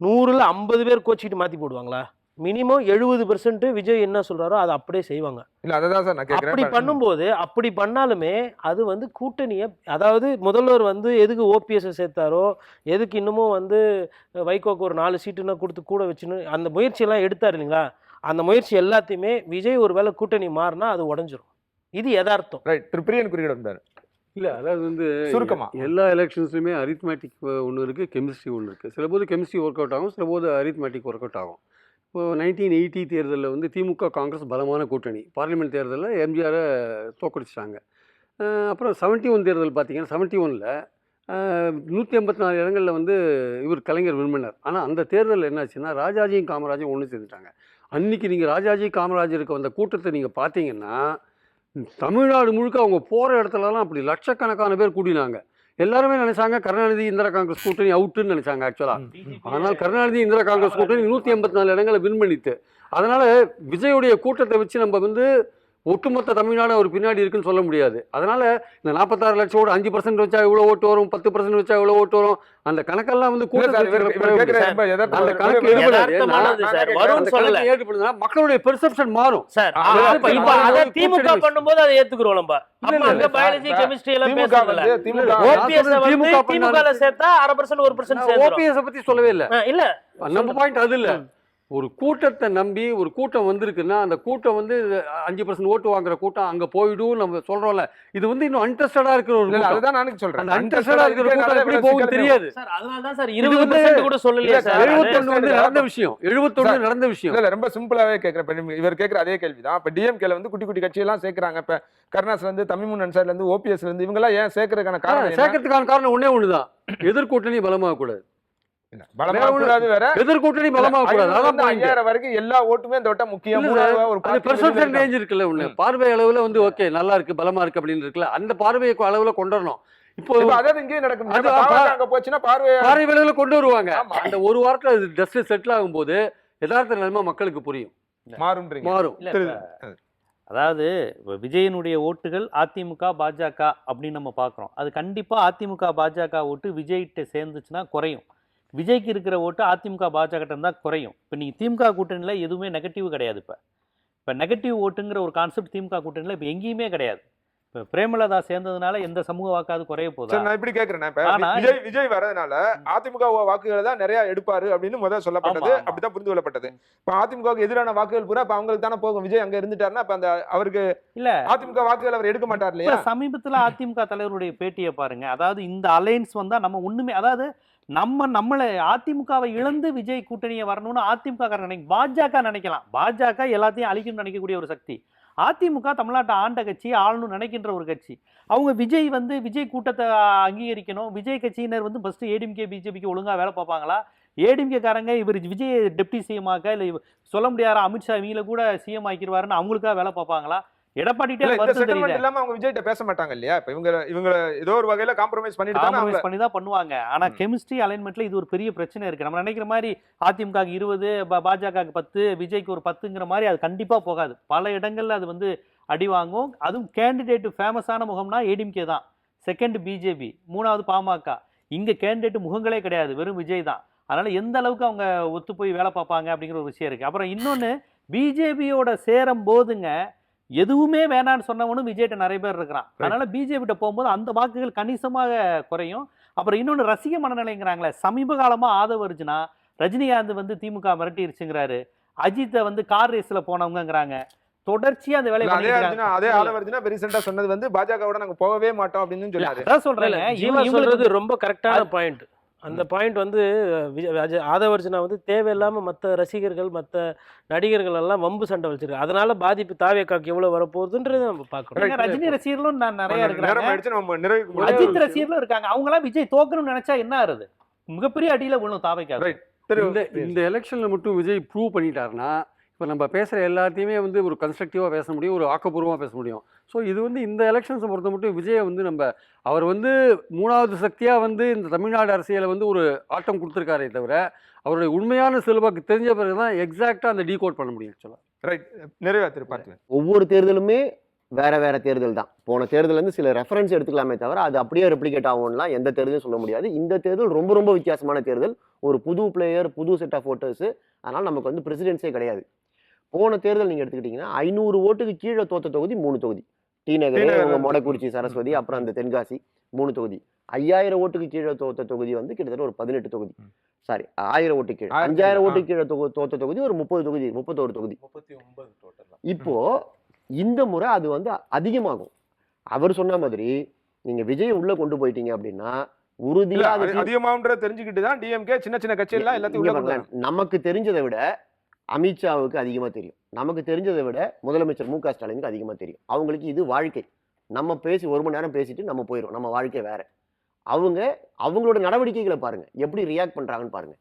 100ல் 50 பேர் கோச்சிக்கிட்டு மாற்றி போடுவாங்களா? மினிமம் 70% விஜய் என்ன சொல்கிறாரோ அதை அப்படியே செய்வாங்க. இல்லை அதுதான் சார் நான் கேட்குறேன். அப்படி பண்ணும்போது, அப்படி பண்ணாலுமே அது வந்து கூட்டணியை, அதாவது முதல்வர் வந்து எதுக்கு ஓபிஎஸ்ஸை சேர்த்தாரோ, எதுக்கு இன்னமும் வந்து வைகோக்கு ஒரு 4 சீட்டுன்னா கொடுத்து கூட வச்சுன்னு அந்த முயற்சியெல்லாம் எடுத்தார் இல்லைங்களா? அந்த முயற்சி எல்லாத்தையுமே விஜய் ஒரு வேளை கூட்டணி மாறினா அது உடஞ்சிரும். இது யதார்த்தம். ரைட். பிரியன் குறியிட வந்தார். இல்லை அதாவது வந்து சுருக்கமா எல்லா எலெக்ஷன்ஸ்லையுமே அரித்மேட்டிக் ஒன்று இருக்குது, கெமிஸ்ட்ரி ஒன்று இருக்குது. சில போது கெமிஸ்ட்ரி ஒர்க் அவுட் ஆகும், சில போது அரித்மேட்டிக் ஒர்க் அவுட் ஆகும். இப்போது 1980 தேர்தலில் வந்து திமுக காங்கிரஸ் பலமான கூட்டணி. பார்லிமெண்ட் தேர்தலில் எம்ஜிஆரை தோக்கடிச்சிட்டாங்க. அப்புறம் 71 தேர்தல் பார்த்தீங்கன்னா 71ல் 184 இடங்களில் வந்து இவர் கலைஞர் விரும்பினார். ஆனால் அந்த தேர்தலில் என்னாச்சுன்னா ராஜாஜியும் காமராஜும் ஒன்று சேர்ந்துட்டாங்க. அன்றைக்கி நீங்கள் ராஜாஜி காமராஜருக்கு வந்த கூட்டத்தை நீங்கள் பார்த்தீங்கன்னா தமிழ்நாடு முழுக்க அவங்க போகிற இடத்துலலாம் அப்படி லட்சக்கணக்கான பேர் கூட்டினாங்க. எல்லாருமே நினைச்சாங்க கருணாநிதி இந்திரா காங்கிரஸ் கூட்டணி அவுட்டுன்னு நினைச்சாங்க ஆக்சுவலாக. ஆனால் கருணாநிதி இந்திரா காங்கிரஸ் கூட்டணி 184 இடங்களை வின் பண்ணிட்டு, அதனால் விஜயுடைய கூட்டத்தை வச்சு நம்ம வந்து ஒட்டுமொத்த தமிழ்நாடு அவர் பின்னாடி இருக்குன்னு சொல்ல முடியாது. அதனால இந்த 46 லட்சம் ஓட்டு 5% வச்சா இவ்வளோ ஓட்டு வரும், 10% வச்சா இவ்வளோ ஓட்டு வரும், அந்த கணக்கெல்லாம் வந்து மக்களுடைய பெர்செப்ஷன் மாறும் சார். திமுக பண்ணும்போது அதை ஏத்துக்குறோம் நம்ம. பயாலஜி கெமிஸ்ட்ரி எல்லாம் பேசுறாங்க. திமுக சேர்த்தா 1% 1% ஓபிஎஸ் பத்தி சொல்லவே இல்ல. இல்ல நம்ம பாயிண்ட் அது இல்ல. ஒரு கூட்டத்தை நம்பி ஒரு கூட்டம் வந்திருக்குன்னா அந்த கூட்டம் வந்து 5% ஓட்டு வாங்குற கூட்டம் அங்க போயிடும் நம்ம சொல்றோம்ல. இது வந்து இன்னும் அன்டெஸ்டடா இருக்கிற ஒரு கூட்டம். அதுதான் நானும் சொல்றேன். அன்டெஸ்டடா இருக்கிற கூட்டம் எப்படி போகும் தெரியாது சார். அதனால தான் சார் 20% கூட சொல்லலையா சார். 71 வந்து நடந்த விஷயம். 71 நடந்த விஷயம். இல்ல ரொம்ப சிம்பிளாவே கேக்குறேன். இவர் கேக்குற அதே கேள்விதான். இப்ப டிஎம்கேல வந்து குட்டி குட்டி கட்சி எல்லாம் சேர்க்கறாங்க. இப்ப கருணாஸ்ல இருந்து தமிழ்முன் அன்சார்ல இருந்து ஓபிஎஸ்ல இருந்து இவங்க எல்லாம் ஏன் சேர்க்கறதுக்கான காரணம்? சேர்க்கறதுக்கான காரணம் ஒண்ணுதான், எதிர்கூட்டணி பலமாக கூடாது. எதிர்கூட்டணி பலமாக கூடாது. அதான் 5000 வரைக்கும் எல்லா ஓட்டுமே இந்த வட்டம் முக்கியம். ஒரு பெர்செப்ஷன் ரேஞ்ச் இருக்குல்ல, ஒண்ணு பார்வை அளவுல வந்து ஓகே நல்லா இருக்கு பலமா இருக்கு அப்படின்னு இருக்குல்ல, அந்த பார்வை அளவுல கொண்டு வரணும். இப்போ அதாவது இங்கே நடக்கும். அங்க போச்சுன்னா பார்வை அளவுல கொண்டு வருவாங்க. அந்த ஒரு வாரத்துல அது டஸ்ட் செட்டில் ஆகும்போது யதார்த்த நிலைமை மக்களுக்கு புரியும், மாறும். அதாவது விஜயனுடைய ஓட்டுகள் அதிமுக பாஜக அப்படின்னு நம்ம பார்க்குறோம். அது கண்டிப்பாக அதிமுக பாஜக ஓட்டு விஜய்கிட்ட சேர்ந்துச்சுன்னா குறையும். விஜய்க்கு இருக்கிற ஓட்டு அதிமுக பாஜக தான் குறையும். இப்போ நீங்கள் திமுக கூட்டணியில் எதுவுமே நெகட்டிவ் கிடையாது. இப்போ நெகட்டிவ் ஓட்டுங்கிற ஒரு கான்செப்ட் திமுக கூட்டணியில் இப்போ எங்கேயுமே கிடையாது. இப்போ பிரேமலதா சேர்ந்ததுனால எந்த சமூக வாக்காவது குறைய போகுது. நான் இப்படி கேட்கிறேன். விஜய் வரதுனால அதிமுக வாக்குகளை தான் நிறைய எடுப்பாரு அப்படின்னு முதல் சொல்லப்பட்டது. அப்படிதான் புரிந்து கொள்ளப்பட்டது. இப்ப அதிமுகவுக்கு எதிரான வாக்குகள் பூரா இப்ப அவங்களுக்கு தானே போகும். விஜய் அங்க இருந்துட்டாருன்னா அப்ப அந்த அவருக்கு இல்ல அதிமுக வாக்குகள் அவர் எடுக்க மாட்டார் இல்லையா? சமீபத்துல அதிமுக தலைவருடைய பேட்டியை பாருங்க. அதாவது இந்த அலையன்ஸ் வந்தா நம்ம ஒண்ணுமே, அதாவது நம்மளை அதிமுகவை இழந்து விஜய் கூட்டணியை வரணும்னு அதிமுக பாஜக நினைக்கலாம். பாஜக எல்லாத்தையும் அழிக்கணும்னு நினைக்கக்கூடிய ஒரு சக்தி. அதிமுக தமிழ்நாட்டை ஆண்ட கட்சி, ஆளணும்னு நினைக்கின்ற ஒரு கட்சி. அவங்க விஜய் கூட்டத்தை அங்கீகரிக்கணும். விஜய் கட்சியினர் வந்து ஃபர்ஸ்ட் ஏடிஎம்கே பிஜேபிக்கு ஒழுங்கா வேலை பார்ப்பாங்களா? ஏடிஎம்கே காரங்க இவர் விஜய் டெப்டி சிஎம் ஆக்க இல்லை சொல்ல முடியாத அமித்ஷா இவங்கள கூட சிஎம் ஆக்கிடுவாருன்னு அவங்களுக்காக வேலை பார்ப்பாங்களா? எடப்பாடிட்டே அவங்க விஜய்கிட்ட பேச மாட்டாங்க இல்லையா? இப்ப இவங்க ஏதோ ஒரு வகையில காம்ப்ரமைஸ் பண்ணி தான் பண்ணுவாங்க. ஆனா கெமிஸ்ட்ரி அலைன்மெண்ட்ல இது ஒரு பெரிய பிரச்சனை இருக்கு. நம்ம நினைக்கிற மாதிரி அதிமுக 20, பாஜக 10, விஜய்க்கு ஒரு 10ங்கிற மாதிரி அது கண்டிப்பா போகாது. பல இடங்கள்ல அது வந்து அடி வாங்கும். அதுவும் கேண்டிடேட் ஃபேமஸான முகம்னா ஏடிஎம்கே தான், செகண்ட் பிஜேபி, 3வது பாமக. இங்க கேண்டிடேட் முகங்களே கிடையாது, வெறும் விஜய் தான். அதனால எந்த அளவுக்கு அவங்க ஒத்து போய் வேலை பார்ப்பாங்க அப்படிங்கிற ஒரு விஷயம் இருக்கு. அப்புறம் இன்னொன்னு, பிஜேபியோட சேரும் போதுங்க எதுவுமே வேணான்னு சொன்னவனும் விஜய்கிட்ட நிறைய பேர் இருக்கிறான். அதனால பிஜேபிட்ட போகும்போது அந்த வாக்குகள் கணிசமாக குறையும். அப்புறம் இன்னொன்று ரசிக மனநிலைங்கிறாங்களே, சமீப காலமா ஆதவ அர்ஜுனா ரஜினிகாந்த் வந்து திமுக மிரட்டிருச்சுங்கிறாரு, அஜித்தை வந்து கார் ரேஸ்ல போனவங்கிறாங்க. தொடர்ச்சியா அந்த வேலை அதே ஆதவ அர்ஜுனா ரீசெண்டா சொன்னது வந்து பாஜகவோட நாங்க போகவே மாட்டோம் அப்படின்னு சொன்னாரு. அதான் சொல்றேன், இவங்களுக்கு ரொம்ப கரெக்டான பாயிண்ட். அந்த பாயிண்ட் வந்து ஆதவ அர்ஜுனா வந்து தேவையில்லாமல் மற்ற ரசிகர்கள் மற்ற நடிகர்கள் எல்லாம் வம்பு சண்டை வச்சிருக்கு. அதனால பாதிப்பு தாவேக்காக்கு எவ்வளவு வரப்போகுதுன்றது நம்ம பார்க்கணும். ரஜினி ரசிகர்களும் நிறைய இருக்காங்க, அஜித் ரசிகர்களும் இருக்காங்க. அவங்க எல்லாம் விஜய் தோக்கணும்னு நினைச்சா என்ன ஆறுது? மிகப்பெரிய அடியில விழும் தாவேக்காக்கு. இந்த எலெக்ஷன்ல மட்டும் விஜய் ப்ரூவ் பண்ணிட்டாருன்னா இப்போ நம்ம பேசுகிற எல்லாத்தையுமே வந்து ஒரு கன்ஸ்ட்ரக்டிவாக பேச முடியும், ஒரு ஆக்கப்பூர்வமாக பேச முடியும். ஸோ இது வந்து இந்த எலெக்ஷன்ஸை பொறுத்த மட்டும் விஜயை வந்து அவர் வந்து 3வது சக்தியாக வந்து இந்த தமிழ்நாடு அரசியலை வந்து ஒரு ஆட்டம் கொடுத்துருக்காரே தவிர அவருடைய உண்மையான செல்வாக்கு தெரிஞ்ச பிறகு தான் எக்ஸாக்டாக அந்த டீகோட் பண்ண முடியும். ஆக்சுவலாக ரைட், நிறைவேற்று பார்த்து ஒவ்வொரு தேர்தலுமே வேற தேர்தல் தான். போன தேர்தலேருந்து சில ரெஃபரன்ஸ் எடுத்துக்கலாமே தவிர அது அப்படியே ரெப்ளிகேட் ஆகும்லாம் எந்த தேர்தலும் சொல்ல முடியாது. இந்த தேர்தல் ரொம்ப வித்தியாசமான தேர்தல். ஒரு புது பிளேயர், புது செட் ஆஃப் ஓட்டர்ஸு. அதனால் நமக்கு வந்து பிரசிடென்ஸே கிடையாது. போன தேர்தல் நீங்கள் எடுத்துக்கிட்டிங்கன்னா 500 ஓட்டுக்கு கீழே தோத்த தொகுதி 3 தொகுதி. டி நகர், மொடக்குறிச்சி, சரஸ்வதி, அப்புறம் அந்த தென்காசி 3 தொகுதி. 5000 ஓட்டுக்கு கீழே தோத்த தொகுதி வந்து கிட்டத்தட்ட ஒரு 18 தொகுதி. சாரி, 1000 ஓட்டு கீழே 5000 ஓட்டுக்கு கீழே தோத்த தொகுதி ஒரு 30 தொகுதி, 31 தொகுதி. இப்போ இந்த முறை அது வந்து அதிகமாகும். அவர் சொன்ன மாதிரி நீங்க விஜய் உள்ள கொண்டு போயிட்டீங்க அப்படின்னா உறுதியா அதிகமாகன்ற தெரிஞ்சுக்கிட்டு தான் டிஎம்கே சின்ன கட்சி எல்லாம் எல்லாத்தையும் நமக்கு தெரிஞ்சதை விட அமித்ஷாவுக்கு அதிகமாக தெரியும். நமக்கு தெரிஞ்சதை விட முதலமைச்சர் மு க ஸ்டாலினுக்கு அதிகமாக தெரியும். அவங்களுக்கு இது வாழ்க்கை. நம்ம பேசி 1 மணி நேரம் பேசிட்டு நம்ம போயிடும். நம்ம வாழ்க்கை வேற. அவங்களோட நடவடிக்கைகளை பாருங்க, எப்படி ரியாக்ட் பண்றாங்கன்னு பாருங்க.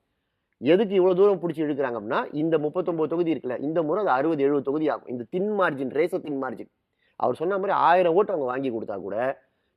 எதுக்கு இவ்வளவு தூரம் பிடிச்சி இழுக்கிறாங்க அப்படின்னா, இந்த 39 தொகுதி இருக்குல்ல, இந்த முறை அது 60-70 தொகுதி ஆகும். இந்த தின் மார்ஜின், தின் மார்ஜின். அவர் சொன்ன மாதிரி 1000 ஓட்டு அவங்க வாங்கி கொடுத்தா கூட,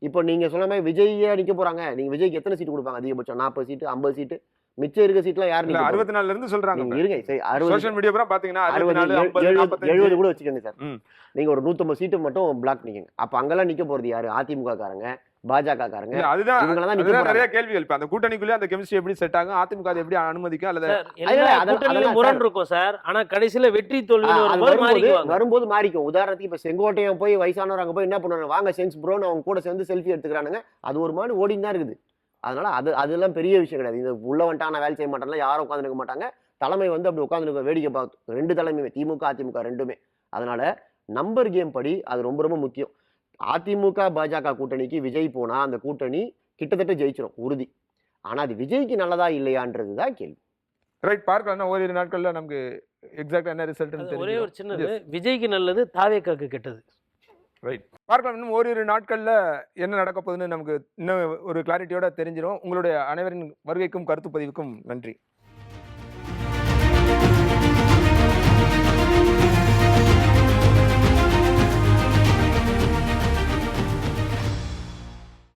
இப்போ நீங்க சொன்ன மாதிரி விஜய்யே நிக்க போறாங்க, நீங்க விஜய்க்கு எத்தனை சீட்டு கொடுப்பாங்க? அதிகபட்சம் 40 சீட்டு, 50 சீட்டு, மிச்சம் இருக்க சீட்லாம் யார் இல்ல நீங்க 64 இருந்து சொல்றாங்க நீங்க இருங்க சரி 60 சோஷியல் மீடியா பூரா பாத்தீங்கன்னா 60 64 50 70 45 கூட வச்சுக்கோங்க சார். ம். நீங்க ஒரு 150 சீட்டு மட்டும் பிளாக் பண்ணிக்கங்க. அப்ப அங்கெல்லாம் நிக்க போறது யாரு? அதிமுக காரங்க, பாஜக காரங்க, இல்ல, அதுதான் இவங்கள தான் நிக்க அதுதான் போறாங்க. நிறைய கேள்விகள். இப்ப அந்த கூட்டணிக்குள்ளே அந்த கெமிஸ்ட்ரி எப்படி செட் ஆகும், அதிமுக அதை எப்படி அனுமதிக்கும், அல்லது சார் எல்லா கூட்டணியிலும் முரண் இருக்கும் சார். ஆனா கடைசியில வெற்றி தோல்வின்னு அது வரும்போது மாறிக்குவாங்க. வரும்போது மாறிக்கும். உதாரணத்துக்கு இப்ப செங்கோட்டையன் போய் வயசானவர் அங்க போய் என்ன பண்ணுவாங்க, வாங்க சென்ஸ் ப்ரோன்னு அவங்க கூட சேர்ந்து செல்ஃபி எடுத்துக்கிறானுங்க. அது ஒரு மாதிரி ஓடின்னு தான் இருக்குது. அதனால அதெல்லாம் பெரிய விஷயம் கிடையாது. இது உள்ள வந்துட்டான வேலை செய்ய மாட்டாங்க, யாரும் உட்காந்துருக்க மாட்டாங்க. தலைமை வந்து அப்படி உட்காந்து வேடிக்கை பார்த்து 2 தலைமையுமே திமுக அதிமுக ரெண்டுமே. அதனால நம்பர் கேம் படி அது ரொம்ப ரொம்ப முக்கியம். அதிமுக பாஜக கூட்டணிக்கு விஜய் போனா அந்த கூட்டணி கிட்டத்தட்ட ஜெயிச்சிடும் உறுதி. ஆனா அது விஜய்க்கு நல்லதா இல்லையான்றதுதான் கேள்வி. ரைட் பார்க்கலாம். ஓரிரு நாட்கள்ல நமக்கு எக்ஸாக்டா என்ன ரிசல்ட் அது ஒரே ஒரு சின்னது, விஜய்க்கு நல்லது, தாவேக்காக்கு கெட்டது. ரைட் பார்க்கலாம். இன்னும் ஓரிரு நாட்கள்ல என்ன நடக்க போகுதுன்னு நமக்கு இன்னும் ஒரு கிளாரிட்டியோட தெரிஞ்சிடும். உங்களுடைய அனைவரின் வருகைக்கும் கருத்து பதிவுக்கும் நன்றி.